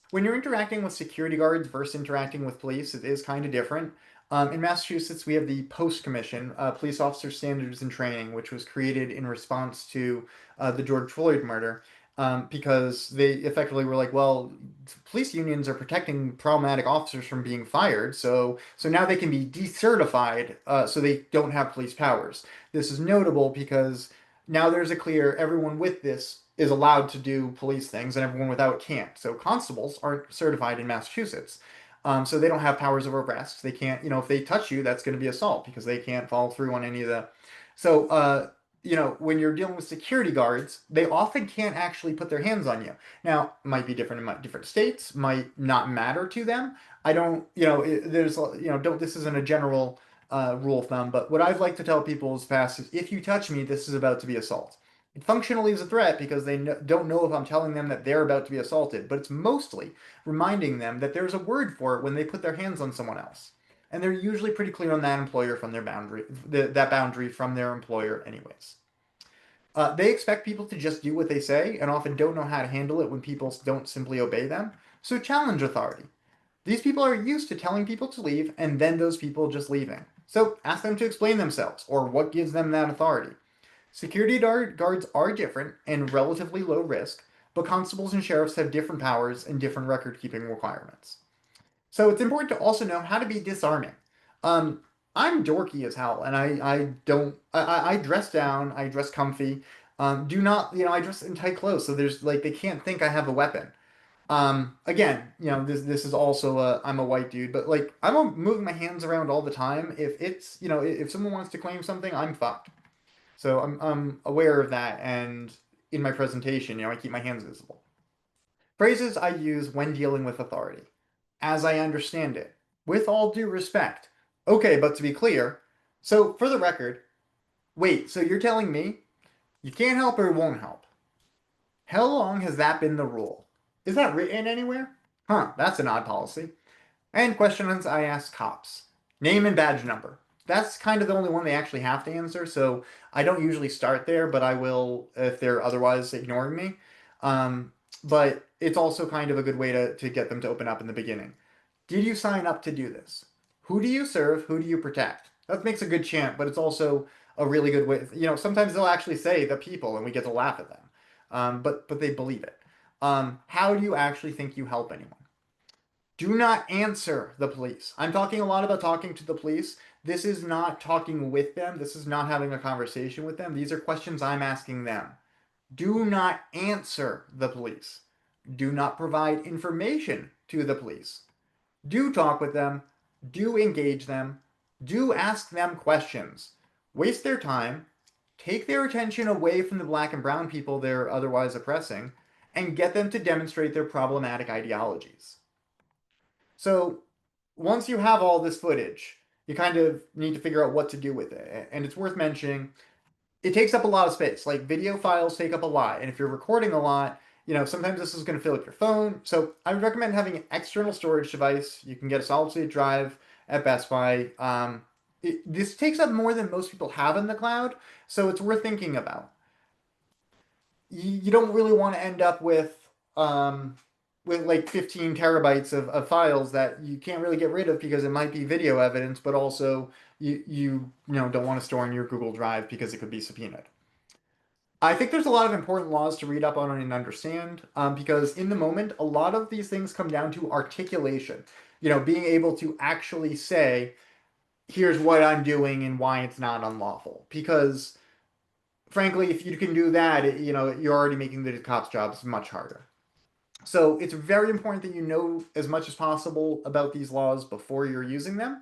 S1: When you're interacting with security guards versus interacting with police, it is kind of different. In Massachusetts, we have the Post Commission, Police Officer Standards and Training, which was created in response to the George Floyd murder, because they effectively were like, well, police unions are protecting problematic officers from being fired, so now they can be decertified, so they don't have police powers. This is notable because now there's a clear everyone with this is allowed to do police things and everyone without can't. So constables aren't certified in Massachusetts. So they don't have powers of arrest. They can't, if they touch you, that's going to be assault because they can't follow through on any of the. So, when you're dealing with security guards, they often can't actually put their hands on you. Now, it might be different in different states, might not matter to them. I don't, there's, don't, this isn't a general rule of thumb, but what I'd like to tell people is fast is if you touch me, this is about to be assault. It functionally is a threat because they don't know if I'm telling them that they're about to be assaulted, but it's mostly reminding them that there's a word for it when they put their hands on someone else. And they're usually pretty clear on that employer from their boundary, that boundary from their employer, anyways. They expect people to just do what they say and often don't know how to handle it when people don't simply obey them. So challenge authority. These people are used to telling people to leave and then those people just leaving. So ask them to explain themselves or what gives them that authority. Security guards are different and relatively low risk, but constables and sheriffs have different powers and different record keeping requirements. So it's important to also know how to be disarming. Um, I'm dorky as hell, and I don't I dress down, I dress comfy. Do not I dress in tight clothes, so there's like they can't think I have a weapon. Again, this is also I'm a white dude, but like I'm moving my hands around all the time. If it's if someone wants to claim something, I'm fucked. So I'm aware of that, and in my presentation, I keep my hands visible. Phrases I use when dealing with authority. As I understand it. With all due respect. Okay, but to be clear, so for the record, wait, so you're telling me you can't help or won't help? How long has that been the rule? Is that written anywhere? Huh, that's an odd policy. And questions I ask cops. Name and badge number. That's kind of the only one they actually have to answer, so I don't usually start there, but I will if they're otherwise ignoring me. Um, but it's also kind of a good way to get them to open up in the beginning. Did you sign up to do this? Who do you serve? Who do you protect? That makes a good chant, but it's also a really good way. Sometimes they'll actually say the people, and we get to laugh at them, but they believe it. How do you actually think you help anyone? Do not answer the police. I'm talking a lot about talking to the police. This is not talking with them. This is not having a conversation with them. These are questions I'm asking them. Do not answer the police. Do not provide information to the police. Do talk with them. Do engage them. Do ask them questions. Waste their time. Take their attention away from the black and brown people they're otherwise oppressing and get them to demonstrate their problematic ideologies. So once you have all this footage, you kind of need to figure out what to do with it. And it's worth mentioning, it takes up a lot of space. Like video files take up a lot. And if you're recording a lot, sometimes this is going to fill up your phone. So I would recommend having an external storage device. You can get a solid state drive at Best Buy. This takes up more than most people have in the cloud. So it's worth thinking about. You don't really want to end up with like 15 terabytes of files that you can't really get rid of because it might be video evidence, but also you don't want to store in your Google Drive because it could be subpoenaed. I think there's a lot of important laws to read up on and understand, because in the moment, a lot of these things come down to articulation. Being able to actually say, here's what I'm doing and why it's not unlawful. Because frankly, if you can do that, you're already making the cops' jobs much harder. So it's very important that you know as much as possible about these laws before you're using them.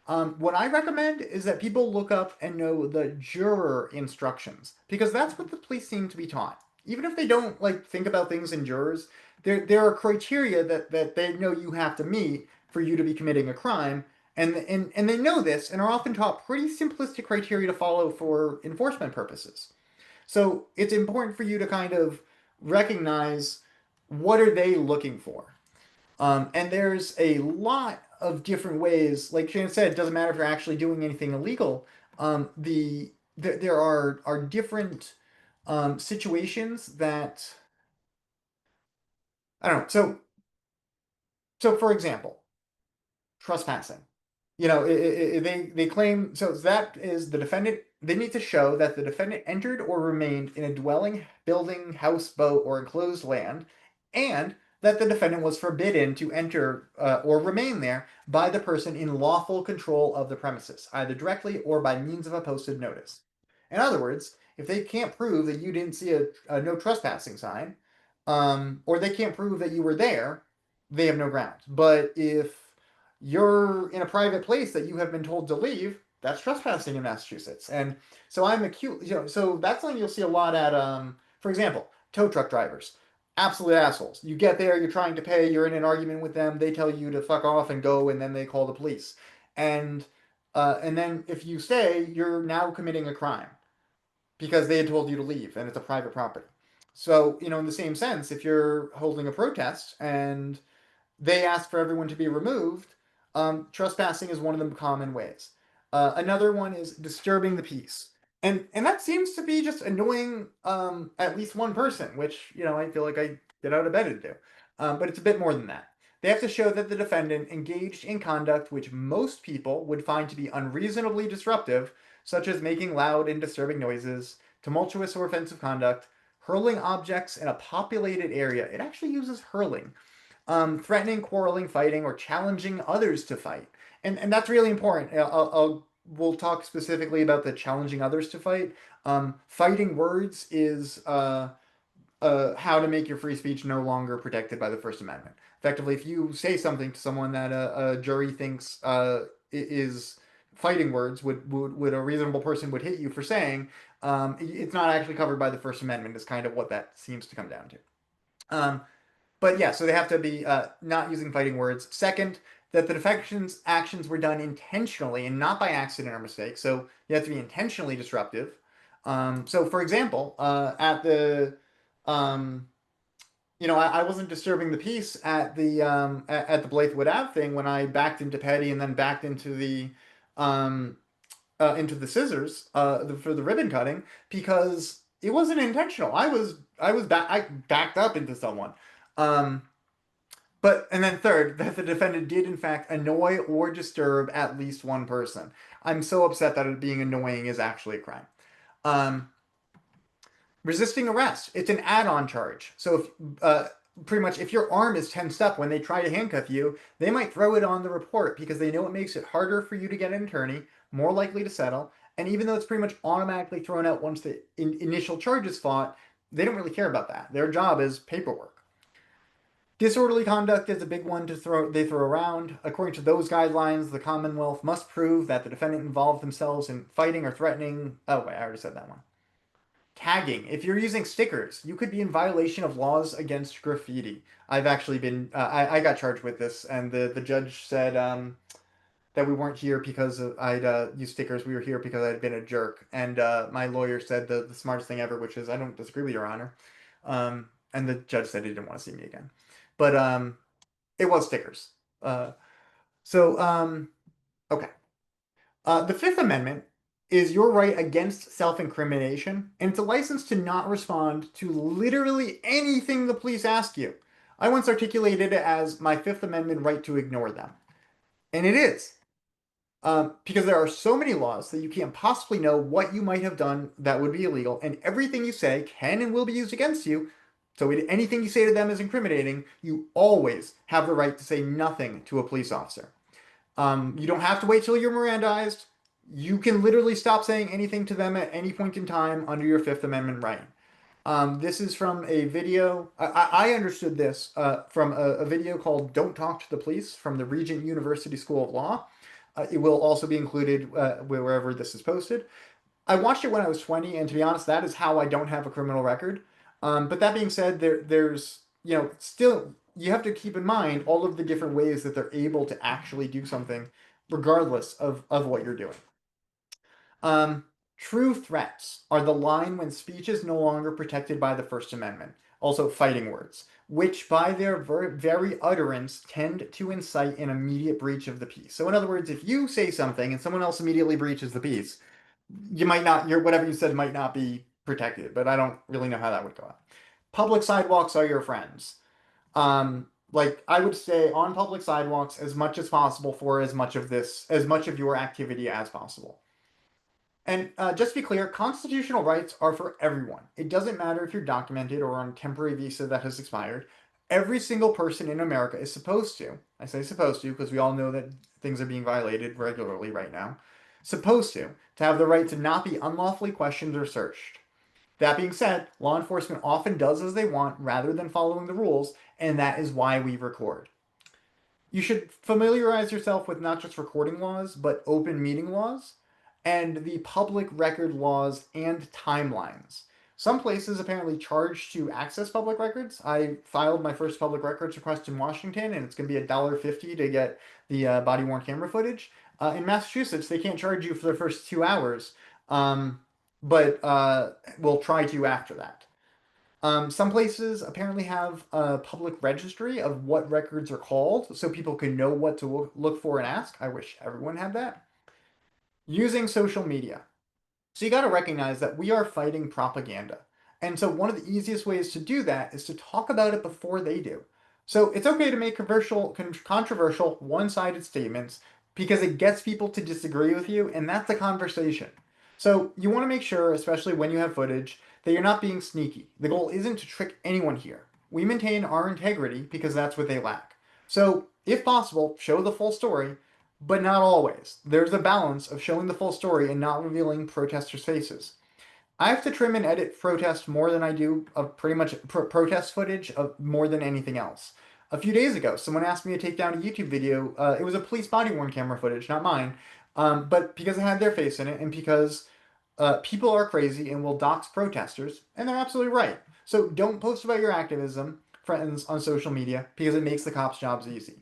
S1: What I recommend is that people look up and know the juror instructions because that's what the police seem to be taught. Even if they don't like think about things in jurors, there are criteria that they know you have to meet for you to be committing a crime, and they know this and are often taught pretty simplistic criteria to follow for enforcement purposes. So it's important for you to kind of recognize what are they looking for. And there's a lot of different ways. Like Shannon said, it doesn't matter if you're actually doing anything illegal. There are different situations that I don't know. So for example, trespassing. they claim so that is the defendant. They need to show that the defendant entered or remained in a dwelling, building, house, boat, or enclosed land, and that the defendant was forbidden to enter or remain there by the person in lawful control of the premises, either directly or by means of a posted notice. In other words, if they can't prove that you didn't see a no trespassing sign, or they can't prove that you were there, they have no grounds. But if you're in a private place that you have been told to leave, that's trespassing in Massachusetts. And so I'm acute, so that's something you'll see a lot at, for example, tow truck drivers. Absolute assholes. You get there, you're trying to pay, you're in an argument with them, they tell you to fuck off and go, and then they call the police. And and then if you stay, you're now committing a crime because they had told you to leave and it's a private property. So, in the same sense, if you're holding a protest and they ask for everyone to be removed, trespassing is one of the common ways. Another one is disturbing the peace. And that seems to be just annoying at least one person, which, I feel like I get out of bed to do. But it's a bit more than that. They have to show that the defendant engaged in conduct which most people would find to be unreasonably disruptive, such as making loud and disturbing noises, tumultuous or offensive conduct, hurling objects in a populated area. It actually uses hurling, threatening, quarreling, fighting, or challenging others to fight. And that's really important. We'll talk specifically about the challenging others to fight. Fighting words is how to make your free speech no longer protected by the First Amendment. Effectively, if you say something to someone that a jury thinks is fighting words, would a reasonable person would hit you for saying, it's not actually covered by the First Amendment. Is kind of what that seems to come down to. But yeah, so they have to be not using fighting words. Second, that the defection's actions were done intentionally and not by accident or mistake. So you have to be intentionally disruptive. So, for example, um, I wasn't disturbing the peace at the Blythewood Ave thing when I backed into Petty and then backed um, into the scissors for the ribbon cutting because it wasn't intentional. I backed up into someone. Um, and then third, that the defendant did in fact annoy or disturb at least one person. I'm so upset that it being annoying is actually a crime. Um, Resisting arrest, it's an add-on charge. So pretty much if your arm is tensed up when they try to handcuff you, they might throw it on the report because they know it makes it harder for you to get an attorney, more likely to settle. And even though it's pretty much automatically thrown out once the initial charge is fought, they don't really care about that. Their job is paperwork. Disorderly conduct is a big one they throw around. According to those guidelines, the Commonwealth must prove that the defendant involved themselves in fighting or threatening. Oh, wait, I already said that one. Tagging. If you're using stickers, you could be in violation of laws against graffiti. I've actually been. I got charged with this, and the judge said that we weren't here because I'd used stickers. We were here because I'd been a jerk. And my lawyer said the smartest thing ever, which is, I don't disagree with Your Honor. And the judge said he didn't want to see me again. But it was stickers. So, okay. The Fifth Amendment is your right against self-incrimination, and it's a license to not respond to literally anything the police ask you. I once articulated it as my Fifth Amendment right to ignore them. And it is. Because there are so many laws that you can't possibly know what you might have done that would be illegal, and everything you say can and will be used against you. So anything you say to them is incriminating. You always have the right to say nothing to a police officer. You don't have to wait till you're Mirandized. You can literally stop saying anything to them at any point in time under your Fifth Amendment right. This is from a video. I understood this from a video called "Don't Talk to the Police" from the Regent University School of Law. It will also be included wherever this is posted. I watched it when I was 20, and to be honest, that is how I don't have a criminal record. But that being said, there's still you have to keep in mind all of the different ways that they're able to actually do something, regardless of what you're doing. Um, True threats are the line when speech is no longer protected by the First Amendment. Also, fighting words, which by their very utterance tend to incite an immediate breach of the peace. So, in other words, if you say something and someone else immediately breaches the peace, you might not, your whatever you said might not be protected, but I don't really know how that would go out. Public sidewalks are your friends. Like I would stay on public sidewalks as much as possible for as much of your activity as possible. And just to be clear, constitutional rights are for everyone. It doesn't matter if you're documented or on a temporary visa that has expired. Every single person in America is supposed to, I say supposed to because we all know that things are being violated regularly right now, supposed to have the right to not be unlawfully questioned or searched. That being said, law enforcement often does as they want rather than following the rules, and that is why we record. You should familiarize yourself with not just recording laws, but open meeting laws and the public record laws and timelines. Some places apparently charge to access public records. I filed my first public records request in Washington, and it's going to be $1.50 to get the body worn camera footage. In Massachusetts, they can't charge you for the first 2 hours, um, but we'll try to after that. Some places apparently have a public registry of what records are called so people can know what to look for and ask. I wish everyone had that. Using social media. So you got to recognize that we are fighting propaganda. And so one of the easiest ways to do that is to talk about it before they do. So it's okay to make controversial, one-sided statements because it gets people to disagree with you, and that's a conversation. So you want to make sure, especially when you have footage, that you're not being sneaky. The goal isn't to trick anyone here. We maintain our integrity because that's what they lack. So, if possible, show the full story, but not always. There's a balance of showing the full story and not revealing protesters' faces. I have to trim and edit protest more than I do of pretty much protest footage of more than anything else. A few days ago, someone asked me to take down a YouTube video. It was a police body worn camera footage, not mine, but because it had their face in it, and because people are crazy and will dox protesters, and they're absolutely right. So don't post about your activism, friends, on social media because it makes the cops' jobs easy.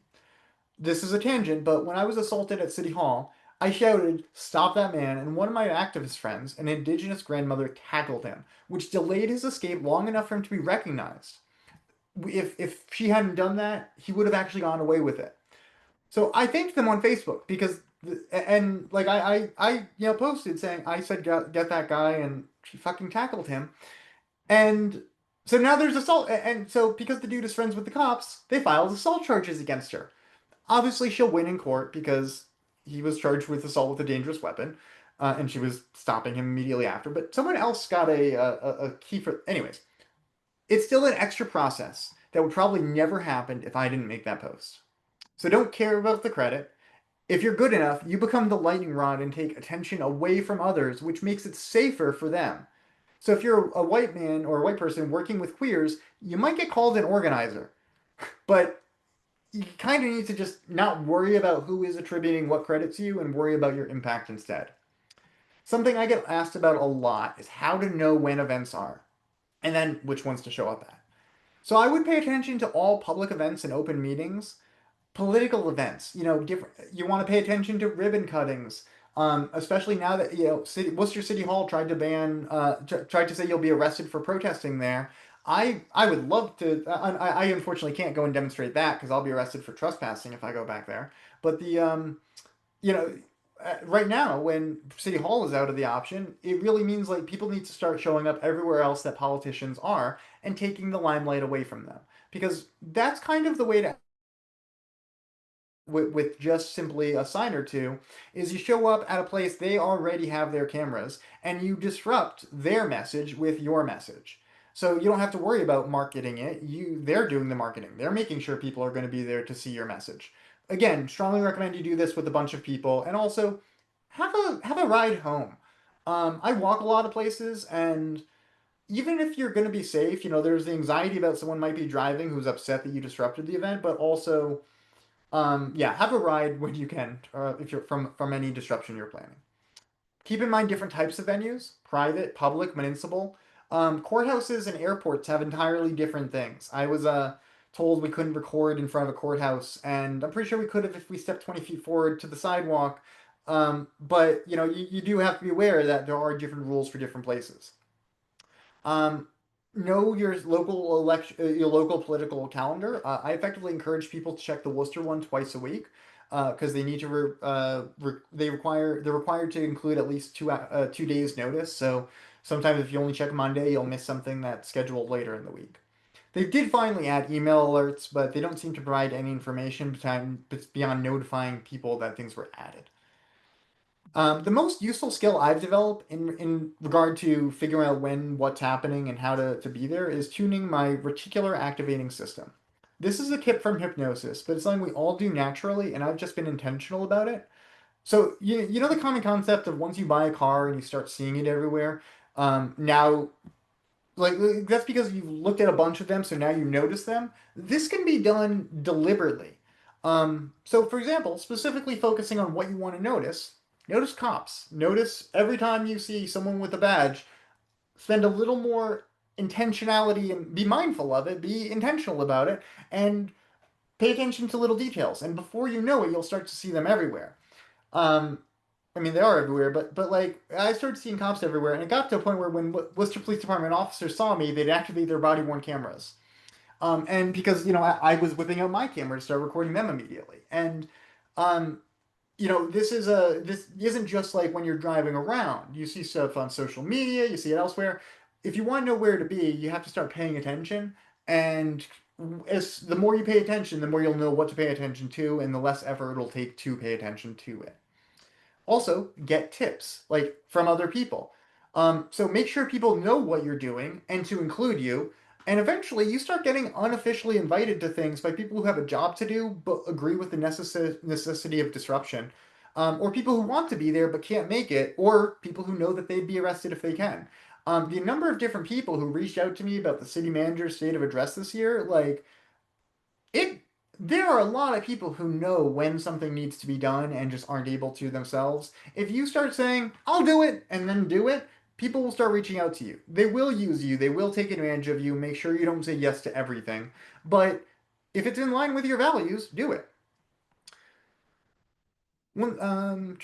S1: This is a tangent, but when I was assaulted at City Hall, I shouted, "Stop that man," and one of my activist friends, an indigenous grandmother, tackled him, which delayed his escape long enough for him to be recognized. If she hadn't done that, he would have actually gone away with it. So I thanked them on Facebook because, and like posted saying, I said, get that guy, and she fucking tackled him. And so now there's assault. And so because the dude is friends with the cops, they filed assault charges against her. Obviously, she'll win in court because he was charged with assault with a dangerous weapon, and she was stopping him immediately after. But someone else got a key for. Anyways, it's still an extra process that would probably never happen if I didn't make that post. So don't care about the credit. If you're good enough, you become the lightning rod and take attention away from others, which makes it safer for them. So if you're a white man or a white person working with queers, you might get called an organizer. But you kind of need to just not worry about who is attributing what credit to you and worry about your impact instead. Something I get asked about a lot is how to know when events are and then which ones to show up at. So I would pay attention to all public events and open meetings, political events. Different. You want to pay attention to ribbon cuttings, especially now that Worcester City Hall tried to tried to say you'll be arrested for protesting there. I would love to. I unfortunately can't go and demonstrate that because I'll be arrested for trespassing if I go back there. But you know. Right now, when City Hall is out of the option, it really means like people need to start showing up everywhere else that politicians are and taking the limelight away from them because that's kind of the way to with just simply a sign or two is you show up at a place they already have their cameras and you disrupt their message with your message. So you don't have to worry about marketing it. They're doing the marketing. They're making sure people are going to be there to see your message. Again, strongly recommend you do this with a bunch of people and also have a ride home. I walk a lot of places and even if you're going to be safe, there's the anxiety about someone might be driving who's upset that you disrupted the event, but also yeah, have a ride when you can, if you're from any disruption you're planning. Keep in mind different types of venues: private, public, municipal. Courthouses and airports have entirely different things. I was told we couldn't record in front of a courthouse, and I'm pretty sure we could have if we stepped 20 feet forward to the sidewalk. But you do have to be aware that there are different rules for different places. Um, know your local political calendar. I effectively encourage people to check the Worcester one twice a week because they need to they're required to include at least 2 days notice. So sometimes if you only check Monday, you'll miss something that's scheduled later in the week. They did finally add email alerts, but they don't seem to provide any information beyond notifying people that things were added. The most useful skill I've developed in regard to figuring out when what's happening and how to be there is tuning my reticular activating system. This is a tip from hypnosis, but it's something we all do naturally, and I've just been intentional about it. So you know the common concept of once you buy a car and you start seeing it everywhere, now like that's because you've looked at a bunch of them, so now you notice them. This can be done deliberately. So for example, specifically focusing on what you want to notice, notice cops. Notice every time you see someone with a badge, spend a little more intentionality and be mindful of it, be intentional about it, and pay attention to little details. And before you know it, you'll start to see them everywhere. Um, I mean, they are everywhere, but like I started seeing cops everywhere, and it got to a point where when Worcester Police Department officers saw me, they'd activate their body worn cameras. And because I was whipping out my camera to start recording them immediately, and um, this isn't just like when you're driving around. You see stuff on social media, you see it elsewhere. If you want to know where to be, you have to start paying attention, and as the more you pay attention, the more you'll know what to pay attention to, and the less effort it'll take to pay attention to it. Also, get tips like from other people. So make sure people know what you're doing and to include you. And eventually, you start getting unofficially invited to things by people who have a job to do but agree with the necessity of disruption, or people who want to be there but can't make it, or people who know that they'd be arrested if they can. The number of different people who reached out to me about the city manager's state of address this year, like it there are a lot of people who know when something needs to be done and just aren't able to themselves. If you start saying, I'll do it, and then do it, people will start reaching out to you. They will use you, they will take advantage of you, make sure you don't say yes to everything. But if it's in line with your values, do it. One,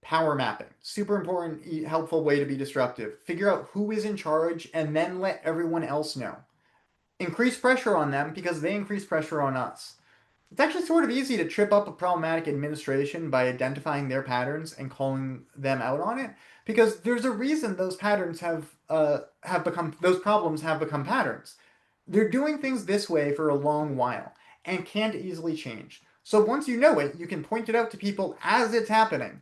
S1: power mapping. Super important, helpful way to be disruptive. Figure out who is in charge and then let everyone else know. Increase pressure on them because they increase pressure on us. It's actually sort of easy to trip up a problematic administration by identifying their patterns and calling them out on it, because there's a reason those patterns have become those problems have become patterns. They're doing things this way for a long while and can't easily change. So once you know it, you can point it out to people as it's happening.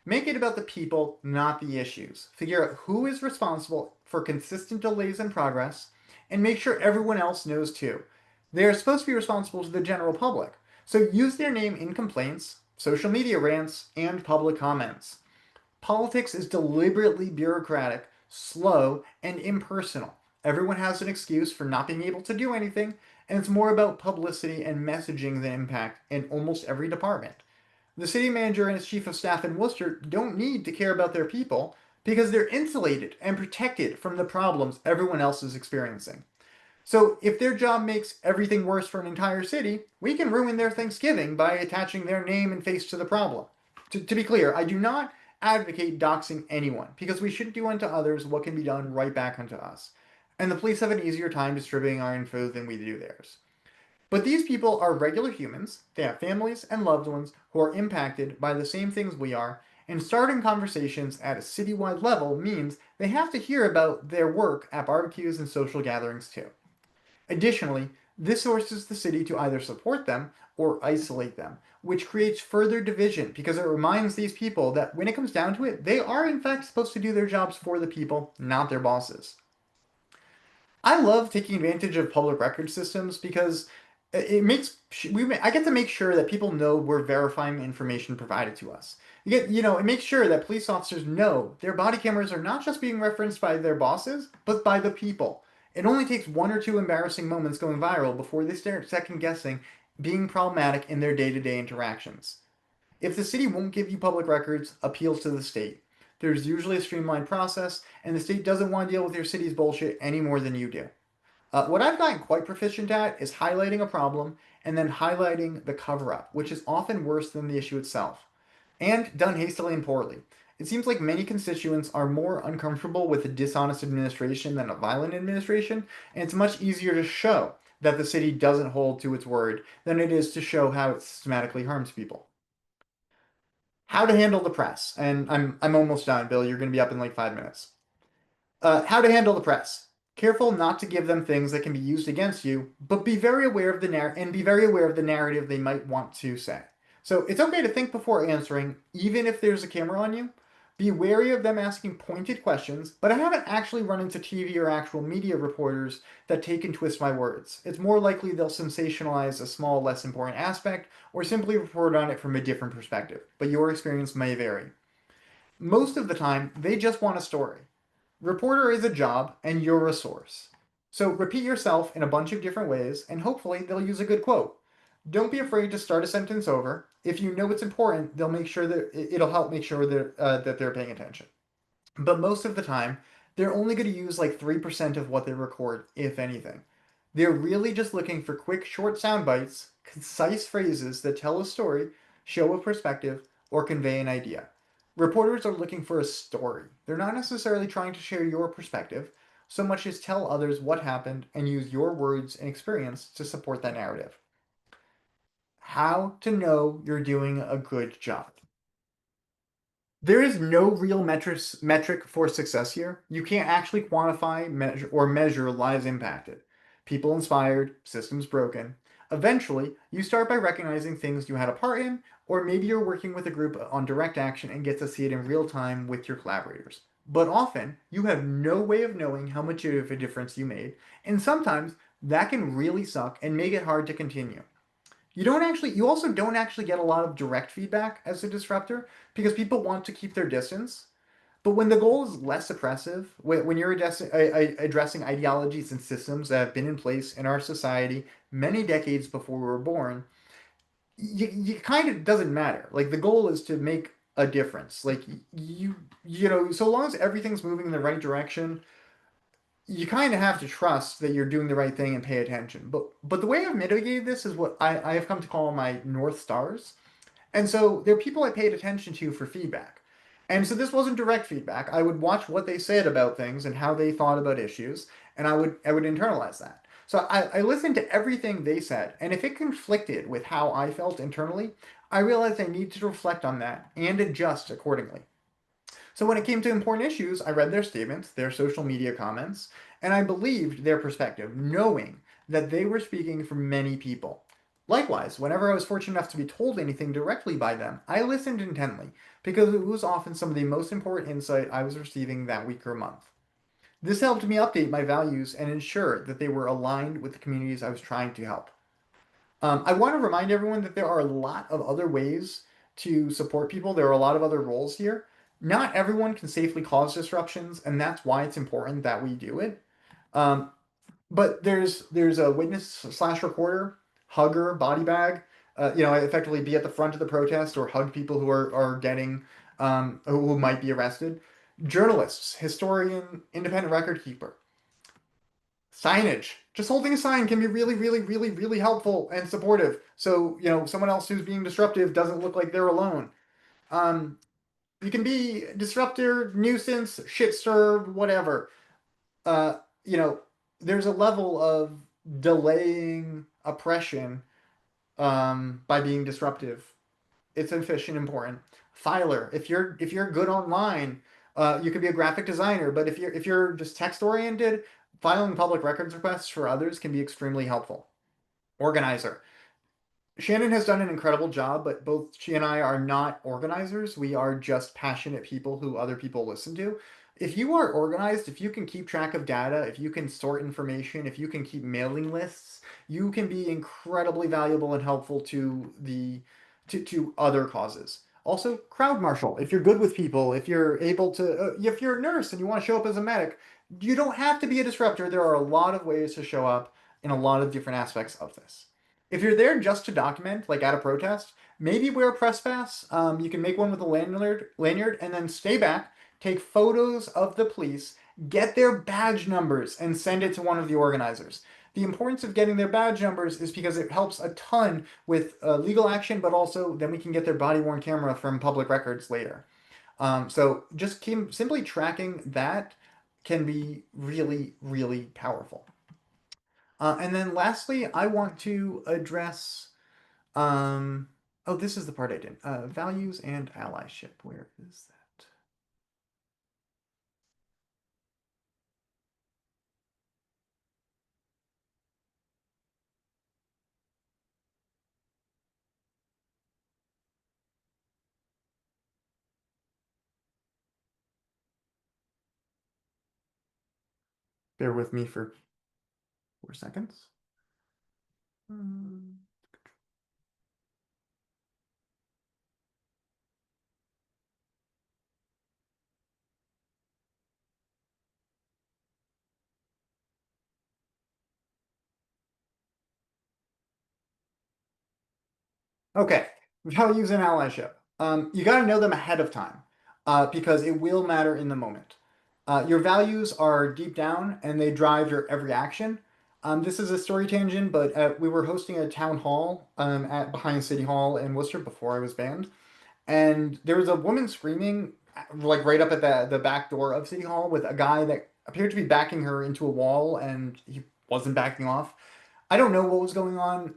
S1: Make it about the people, not the issues. Figure out who is responsible for consistent delays in progress, and make sure everyone else knows too. They are supposed to be responsible to the general public, so use their name in complaints, social media rants, and public comments. Politics is deliberately bureaucratic, slow, and impersonal. Everyone has an excuse for not being able to do anything, and it's more about publicity and messaging than impact in almost every department. The city manager and his chief of staff in Worcester don't need to care about their people because they're insulated and protected from the problems everyone else is experiencing. So if their job makes everything worse for an entire city, we can ruin their Thanksgiving by attaching their name and face to the problem. To be clear, I do not advocate doxing anyone because we shouldn't do unto others what can be done right back unto us. And the police have an easier time distributing our info than we do theirs. But these people are regular humans, they have families and loved ones who are impacted by the same things we are, and starting conversations at a citywide level means they have to hear about their work at barbecues and social gatherings too. Additionally, this forces the city to either support them or isolate them, which creates further division because it reminds these people that when it comes down to it, they are in fact supposed to do their jobs for the people, not their bosses. I love taking advantage of public record systems because it makes I get to make sure that people know we're verifying information provided to us. It makes sure that police officers know their body cameras are not just being referenced by their bosses, but by the people. It only takes one or two embarrassing moments going viral before they start second guessing being problematic in their day-to-day interactions. If the city won't give you public records, appeal to the state. There's usually a streamlined process, and the state doesn't want to deal with your city's bullshit any more than you do. What I've gotten quite proficient at is highlighting a problem and then highlighting the cover up, which is often worse than the issue itself, and done hastily and poorly. It seems like many constituents are more uncomfortable with a dishonest administration than a violent administration, and it's much easier to show that the city doesn't hold to its word than it is to show how it systematically harms people. How to handle the press, and I'm almost done, Bill. You're going to be up in like 5 minutes. How to handle the press. Careful not to give them things that can be used against you, but be very aware of the be very aware of the narrative they might want to say. So it's okay to think before answering, even if there's a camera on you. Be wary of them asking pointed questions, but I haven't actually run into TV or actual media reporters that take and twist my words. It's more likely they'll sensationalize a small, less important aspect, or simply report on it from a different perspective, but your experience may vary. Most of the time, they just want a story. Reporter is a job, and you're a source. So repeat yourself in a bunch of different ways, and hopefully they'll use a good quote. Don't be afraid to start a sentence over. If you know it's important, they'll make sure that it'll help make sure that they're paying attention. But most of the time, they're only going to use like 3% of what they record, if anything. They're really just looking for quick, short sound bites, concise phrases that tell a story, show a perspective, or convey an idea. Reporters are looking for a story. They're not necessarily trying to share your perspective, so much as tell others what happened and use your words and experience to support that narrative. How to know you're doing a good job. There is no real metric for success here. You can't actually quantify, measure lives impacted, people inspired, systems broken. Eventually, you start by recognizing things you had a part in, or maybe you're working with a group on direct action and get to see it in real time with your collaborators. But often, you have no way of knowing how much of a difference you made, and sometimes that can really suck and make it hard to continue. You also don't actually get a lot of direct feedback as a disruptor because people want to keep their distance. But when the goal is less oppressive, when you're addressing ideologies and systems that have been in place in our society many decades before we were born, you kind of doesn't matter. Like the goal is to make a difference. Like so long as everything's moving in the right direction, you kind of have to trust that you're doing the right thing and pay attention. But the way I've mitigated this is what I have come to call my North Stars. And so there are people I paid attention to for feedback. And so this wasn't direct feedback. I would watch what they said about things and how they thought about issues, and I would internalize that. So I listened to everything they said, and if it conflicted with how I felt internally, I realized I needed to reflect on that and adjust accordingly. So when it came to important issues, I read their statements, their social media comments, and I believed their perspective, knowing that they were speaking for many people. Likewise, whenever I was fortunate enough to be told anything directly by them, I listened intently because it was often some of the most important insight I was receiving that week or month. This helped me update my values and ensure that they were aligned with the communities I was trying to help. I want to remind everyone that there are a lot of other ways to support people. There are a lot of other roles here. Not everyone can safely cause disruptions, and that's why it's important that we do it. Um, but there's a witness slash recorder, hugger, body bag. Effectively be at the front of the protest or hug people who are getting who might be arrested. Journalists, historian, independent record keeper. Signage. Just holding a sign can be really, really, really, really helpful and supportive. So, someone else who's being disruptive doesn't look like they're alone. Um, you can be disruptor, nuisance, shit stir, whatever. Uh, you know, there's a level of delaying oppression by being disruptive. It's efficient, important. Filer. If you're good online, you could be a graphic designer. But if you're just text oriented, filing public records requests for others can be extremely helpful. Organizer. Shannon has done an incredible job, but both she and I are not organizers. We are just passionate people who other people listen to. If you are organized, if you can keep track of data, if you can sort information, if you can keep mailing lists, you can be incredibly valuable and helpful to other causes. Also, crowd marshal. If you're good with people, if you're able to, if you're a nurse and you want to show up as a medic, you don't have to be a disruptor. There are a lot of ways to show up in a lot of different aspects of this. If you're there just to document, like at a protest, maybe wear a press pass. You can make one with a lanyard, and then stay back, take photos of the police, get their badge numbers, and send it to one of the organizers. The importance of getting their badge numbers is because it helps a ton with legal action, but also then we can get their body worn camera from public records later. So just simply tracking that can be really, really powerful. And then lastly, I want to address. Um, oh, this is the part I didn't. Values and allyship. Where is that? Bear with me for 4 seconds. Hmm. Okay, values and allyship. You got to know them ahead of time because it will matter in the moment. Your values are deep down and they drive your every action. This is a story tangent, but we were hosting a town hall at behind City Hall in Worcester before I was banned, and there was a woman screaming like right up at the back door of City Hall with a guy that appeared to be backing her into a wall, and he wasn't backing off. I don't know what was going on.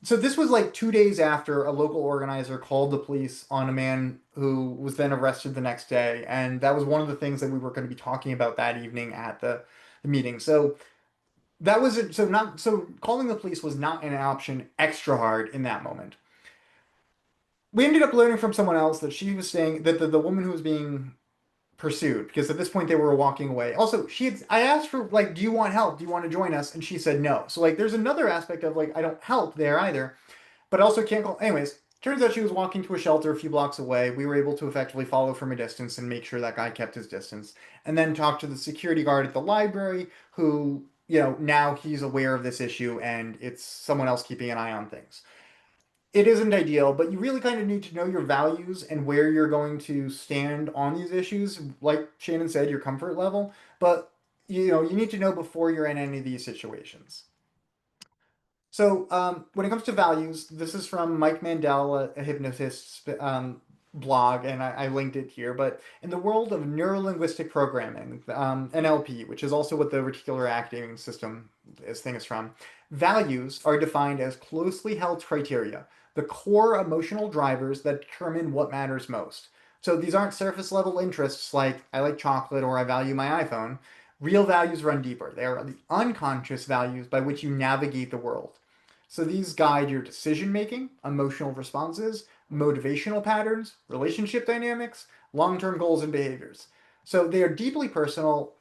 S1: So this was like 2 days after a local organizer called the police on a man who was then arrested the next day, and that was one of the things that we were going to be talking about that evening at the meeting. So that was it. So calling the police was not an option extra hard in that moment. We ended up learning from someone else that she was saying that the woman who was being pursued, because at this point they were walking away. Also, I asked her like, do you want help? Do you want to join us? And she said no. So like there's another aspect of like I don't help there either, but also can't call. Anyways, turns out she was walking to a shelter a few blocks away. We were able to effectively follow from a distance and make sure that guy kept his distance, and then talk to the security guard at the library, who, now he's aware of this issue and it's someone else keeping an eye on things. It isn't ideal, but you really kind of need to know your values and where you're going to stand on these issues. Like Shannon said, your comfort level, but you need to know before you're in any of these situations. So, when it comes to values, this is from Mike Mandel, a hypnotist's blog, and I linked it here. But in the world of neurolinguistic programming, NLP, which is also what the reticular activating system is from, values are defined as closely held criteria, the core emotional drivers that determine what matters most. So these aren't surface level interests like I like chocolate or I value my iPhone. Real values run deeper. They are the unconscious values by which you navigate the world. So these guide your decision making, emotional responses, motivational patterns, relationship dynamics, long term goals, and behaviors. So they are deeply personal,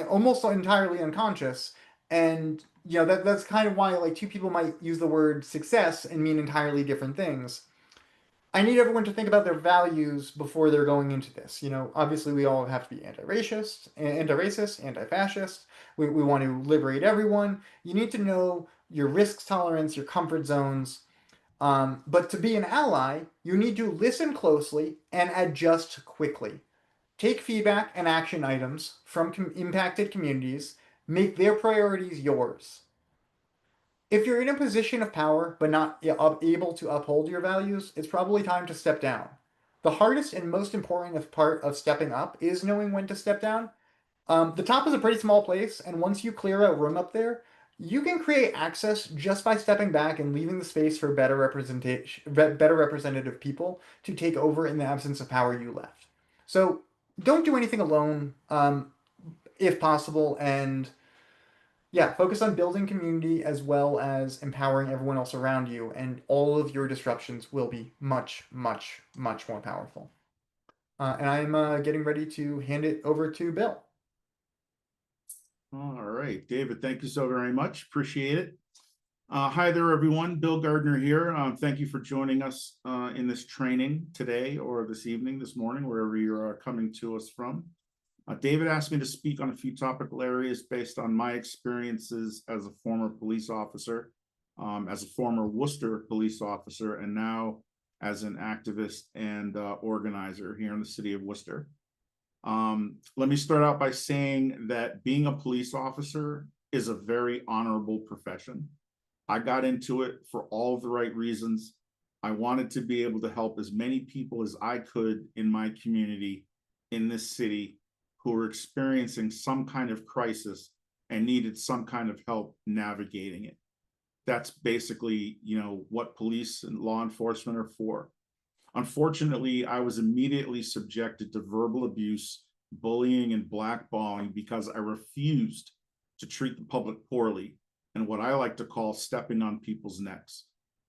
S1: almost entirely unconscious. And that's kind of why like two people might use the word success and mean entirely different things. I need everyone to think about their values before they're going into this. Obviously we all have to be anti-racist, anti-fascist. We want to liberate everyone. You need to know your risk tolerance, your comfort zones. But to be an ally, you need to listen closely and adjust quickly. Take feedback and action items from impacted communities. Make their priorities yours. If you're in a position of power but not able to uphold your values, it's probably time to step down. The hardest and most important part of stepping up is knowing when to step down. The top is a pretty small place, and once you clear out room up there, you can create access just by stepping back and leaving the space for better representation, better representative people to take over in the absence of power you left. So don't do anything alone, if possible, and yeah, focus on building community as well as empowering everyone else around you, and all of your disruptions will be much, much, much more powerful. And I'm getting ready to hand it over to Bill.
S3: All right, David, thank you so very much. Appreciate it. Hi there, everyone. Bill Gardner here. Thank you for joining us in this training today or this evening, this morning, wherever you're coming to us from. David asked me to speak on a few topical areas based on my experiences as a former police officer, as a former Worcester police officer, and now as an activist and organizer here in the city of Worcester. Let me start out by saying that being a police officer is a very honorable profession. I got into it for all of the right reasons. I wanted to be able to help as many people as I could in my community, in this city, who were experiencing some kind of crisis and needed some kind of help navigating it. That's basically, what police and law enforcement are for. Unfortunately, I was immediately subjected to verbal abuse, bullying, and blackballing because I refused to treat the public poorly and what I like to call stepping on people's necks.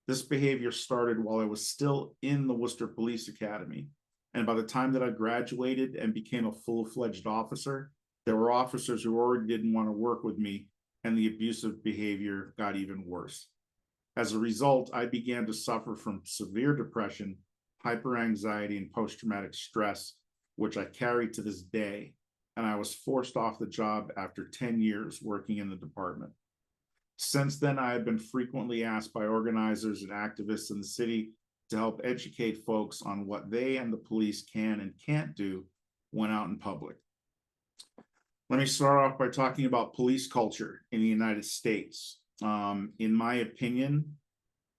S3: This behavior started while I was still in the Worcester Police Academy. And by the time that I graduated and became a full-fledged officer, There were officers who already didn't want to work with me, and the abusive behavior got even worse. As a result, I began to suffer from severe depression, hyperanxiety, and post-traumatic stress, which I carry to this day, and I was forced off the job after 10 years working in the department. Since then, I have been frequently asked by organizers and activists in the city to help educate folks on what they and the police can and can't do when out in public. Let me start off by talking about police culture in the United States. In my opinion,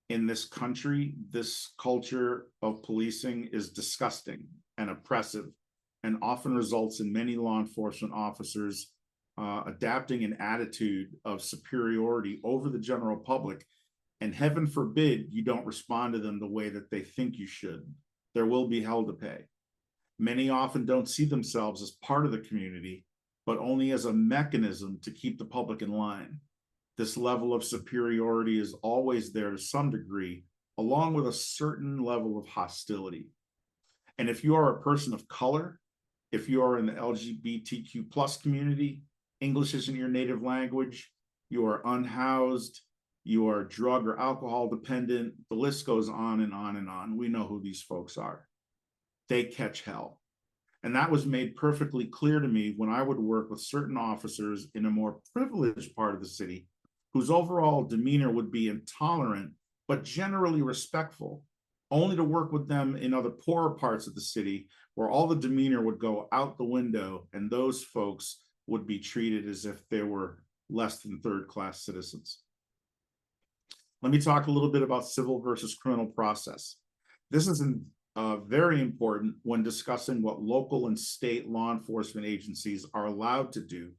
S3: in this country, this culture of policing is disgusting and oppressive, and often results in many law enforcement officers adapting an attitude of superiority over the general public. And heaven forbid you don't respond to them the way that they think you should. There will be hell to pay. Many often don't see themselves as part of the community, but only as a mechanism to keep the public in line. This level of superiority is always there to some degree, along with a certain level of hostility. And if you are a person of color, if you are in the LGBTQ plus community, English isn't your native language, you are unhoused, you are drug or alcohol dependent, the list goes on and on and on. We know who these folks are. They catch hell. And that was made perfectly clear to me when I would work with certain officers in a more privileged part of the city, whose overall demeanor would be intolerant, but generally respectful, only to work with them in other poorer parts of the city where all the demeanor would go out the window and those folks would be treated as if they were less than third-class citizens. Let me talk a little bit about civil versus criminal process. This is very important when discussing what local and state law enforcement agencies are allowed to do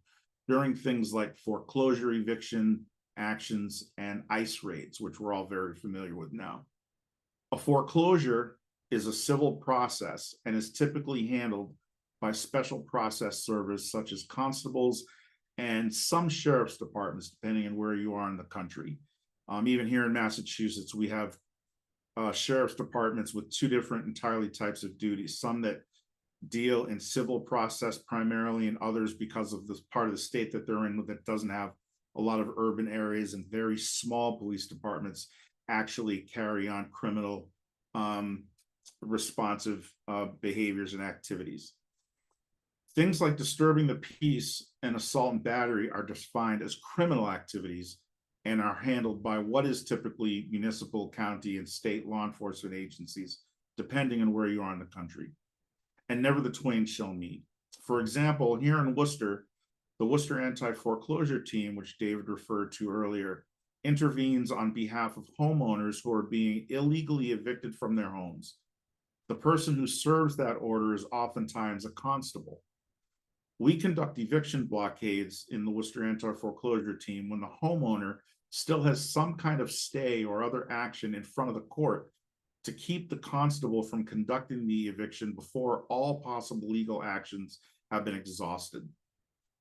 S3: during things like foreclosure, eviction actions, and ICE raids, which we're all very familiar with now. A foreclosure is a civil process and is typically handled by special process servers such as constables and some sheriff's departments, depending on where you are in the country. Even here in Massachusetts, we have sheriff's departments with two different entirely types of duties, some that deal in civil process primarily, and others, because of this part of the state that they're in that doesn't have a lot of urban areas and very small police departments, actually carry on criminal responsive behaviors and activities. Things like disturbing the peace and assault and battery are defined as criminal activities and are handled by what is typically municipal, county, and state law enforcement agencies, depending on where you are in the country. And never the twain shall meet. For example, here in Worcester, the Worcester Anti-Foreclosure Team, which David referred to earlier, intervenes on behalf of homeowners who are being illegally evicted from their homes. The person who serves that order is oftentimes a constable. We conduct eviction blockades in the Worcester Anti-Foreclosure Team when the homeowner still has some kind of stay or other action in front of the court to keep the constable from conducting the eviction before all possible legal actions have been exhausted.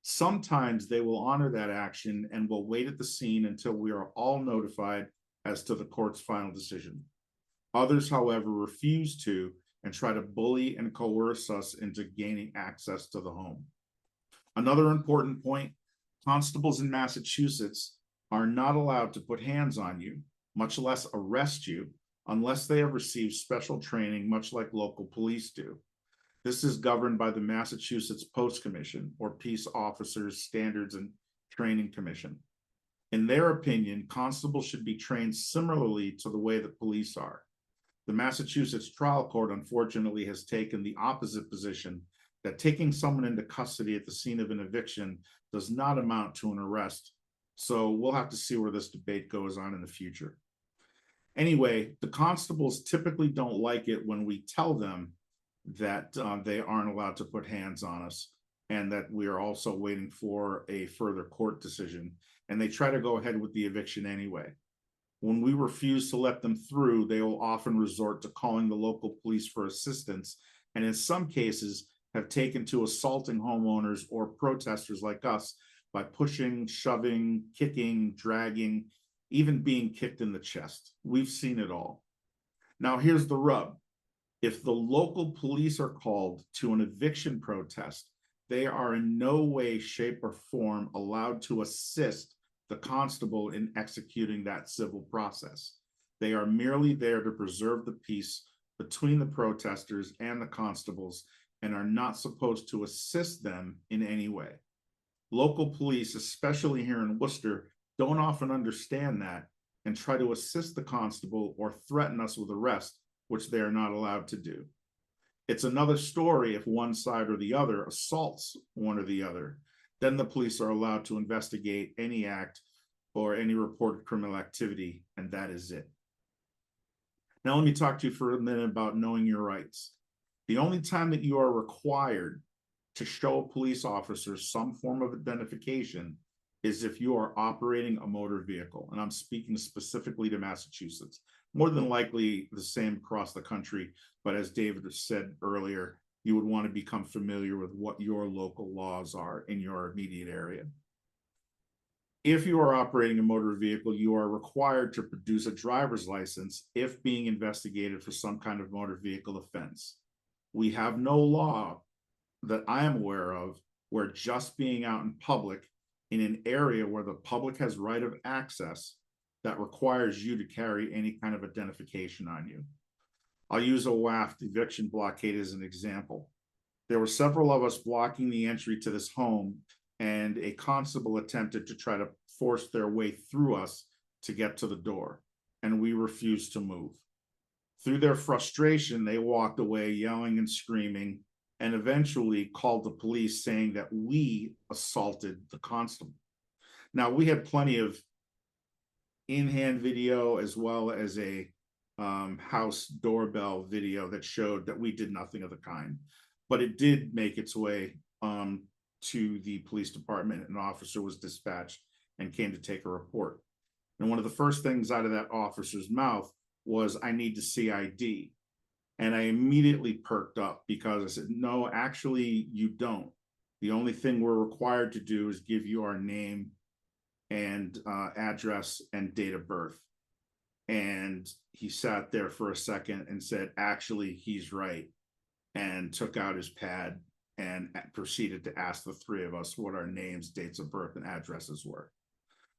S3: Sometimes they will honor that action and will wait at the scene until we are all notified as to the court's final decision. Others, however, refuse to and try to bully and coerce us into gaining access to the home. Another important point, constables in Massachusetts are not allowed to put hands on you, much less arrest you, unless they have received special training, much like local police do. This is governed by the Massachusetts Post Commission, or Peace Officers Standards and Training Commission. In their opinion, constables should be trained similarly to the way that police are. The Massachusetts trial court, unfortunately, has taken the opposite position, that taking someone into custody at the scene of an eviction does not amount to an arrest. So we'll have to see where this debate goes on in the future. Anyway, the constables typically don't like it when we tell them that they aren't allowed to put hands on us and that we are also waiting for a further court decision. And they try to go ahead with the eviction anyway. When we refuse to let them through, they will often resort to calling the local police for assistance, and in some cases have taken to assaulting homeowners or protesters like us by pushing, shoving, kicking, dragging, even being kicked in the chest. We've seen it all. Now, here's the rub. If the local police are called to an eviction protest, they are in no way, shape, or form allowed to assist the constable in executing that civil process. They are merely there to preserve the peace between the protesters and the constables and are not supposed to assist them in any way. Local police, especially here in Worcester, don't often understand that and try to assist the constable or threaten us with arrest, which they are not allowed to do. It's another story if one side or the other assaults one or the other. Then the police are allowed to investigate any act or any reported criminal activity, and that is it. Now, let me talk to you for a minute about knowing your rights. The only time that you are required to show a police officer some form of identification is if you are operating a motor vehicle. And I'm speaking specifically to Massachusetts. More than likely the same across the country, but as David said earlier, you would want to become familiar with what your local laws are in your immediate area. If you are operating a motor vehicle, you are required to produce a driver's license if being investigated for some kind of motor vehicle offense. We have no law that I am aware of where just being out in public in an area where the public has right of access that requires you to carry any kind of identification on you. I'll use a WAF eviction blockade as an example. There were several of us blocking the entry to this home, and a constable attempted to try to force their way through us to get to the door, and we refused to move. Through their frustration, they walked away yelling and screaming, and eventually called the police saying that we assaulted the constable. Now, we had plenty of in-hand video as well as a house doorbell video that showed that we did nothing of the kind, but it did make its way to the police department. An officer was dispatched and came to take a report. And one of the first things out of that officer's mouth was, "I need to see ID." And I immediately perked up because I said, "No, actually, you don't. The only thing we're required to do is give you our name and address and date of birth." And he sat there for a second and said, "Actually, he's right," and took out his pad and proceeded to ask the three of us what our names, dates of birth, and addresses were.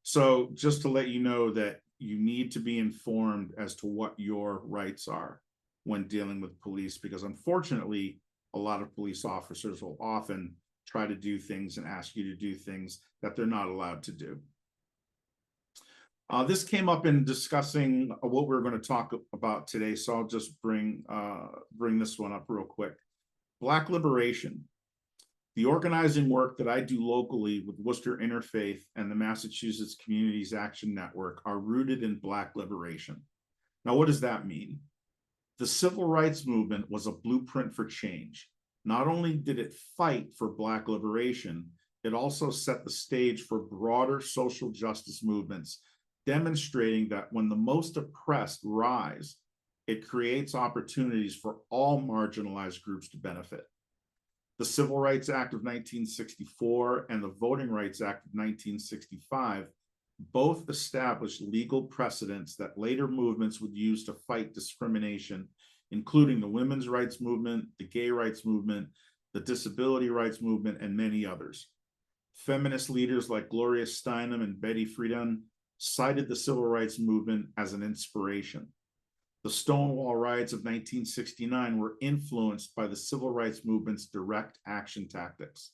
S3: So just to let you know that you need to be informed as to what your rights are when dealing with police, because unfortunately, a lot of police officers will often try to do things and ask you to do things that they're not allowed to do. This came up in discussing what we're going to talk about today, so I'll just bring this one up real quick. Black liberation. The organizing work that I do locally with Worcester Interfaith and the Massachusetts Communities Action Network are rooted in Black liberation. Now, what does that mean? The civil rights movement was a blueprint for change. Not only did it fight for Black liberation, it also set the stage for broader social justice movements, demonstrating that when the most oppressed rise, it creates opportunities for all marginalized groups to benefit. The Civil Rights Act of 1964 and the Voting Rights Act of 1965 both established legal precedents that later movements would use to fight discrimination, including the women's rights movement, the gay rights movement, the disability rights movement, and many others. Feminist leaders like Gloria Steinem and Betty Friedan cited the civil rights movement as an inspiration. The Stonewall riots of 1969 were influenced by the civil rights movement's direct action tactics,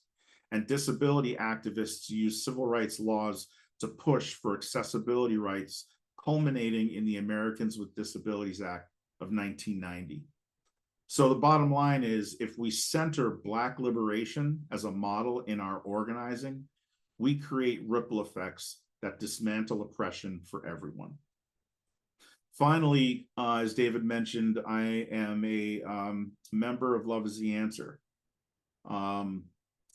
S3: and disability activists used civil rights laws to push for accessibility rights, culminating in the Americans with Disabilities Act of 1990. So the bottom line is, if we center Black liberation as a model in our organizing, we create ripple effects that dismantle oppression for everyone. Finally, as David mentioned, I am a member of Love is the Answer.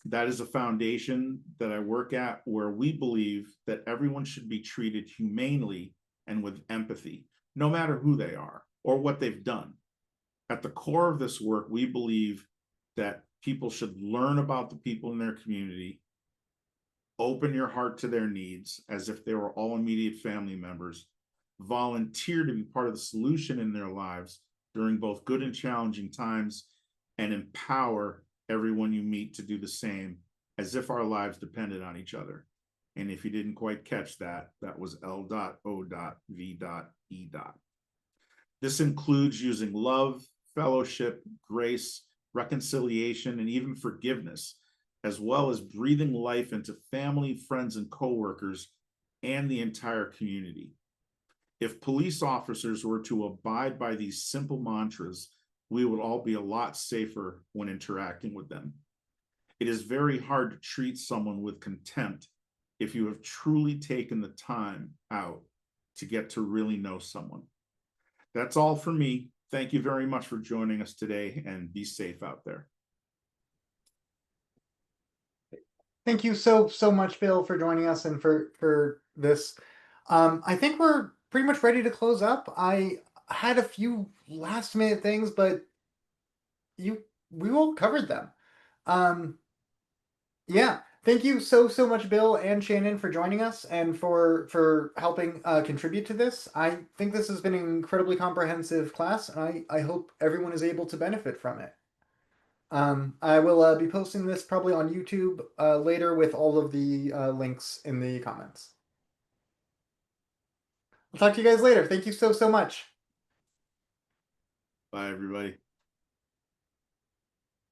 S3: That is a foundation that I work at where we believe that everyone should be treated humanely and with empathy, no matter who they are or what they've done. At the core of this work, we believe that people should learn about the people in their community, open your heart to their needs as if they were all immediate family members, volunteer to be part of the solution in their lives during both good and challenging times, and empower everyone you meet to do the same, as if our lives depended on each other. And if you didn't quite catch that, that was L.O.V.E. This includes using love, fellowship, grace, reconciliation, and even forgiveness, as well as breathing life into family, friends, and coworkers, and the entire community. If police officers were to abide by these simple mantras, we would all be a lot safer when interacting with them. It is very hard to treat someone with contempt if you have truly taken the time out to get to really know someone. That's all for me. Thank you very much for joining us today, and be safe out there.
S1: Thank you so much, Bill, for joining us and for this. I think we're pretty much ready to close up. I had a few last minute things, but we all covered them. Yeah, thank you so much, Bill and Shannon, for joining us and for helping contribute to this. I think this has been an incredibly comprehensive class, and I hope everyone is able to benefit from it. I will be posting this probably on YouTube later with all of the links in the comments. I'll talk to you guys later. Thank you so much.
S3: Bye, everybody.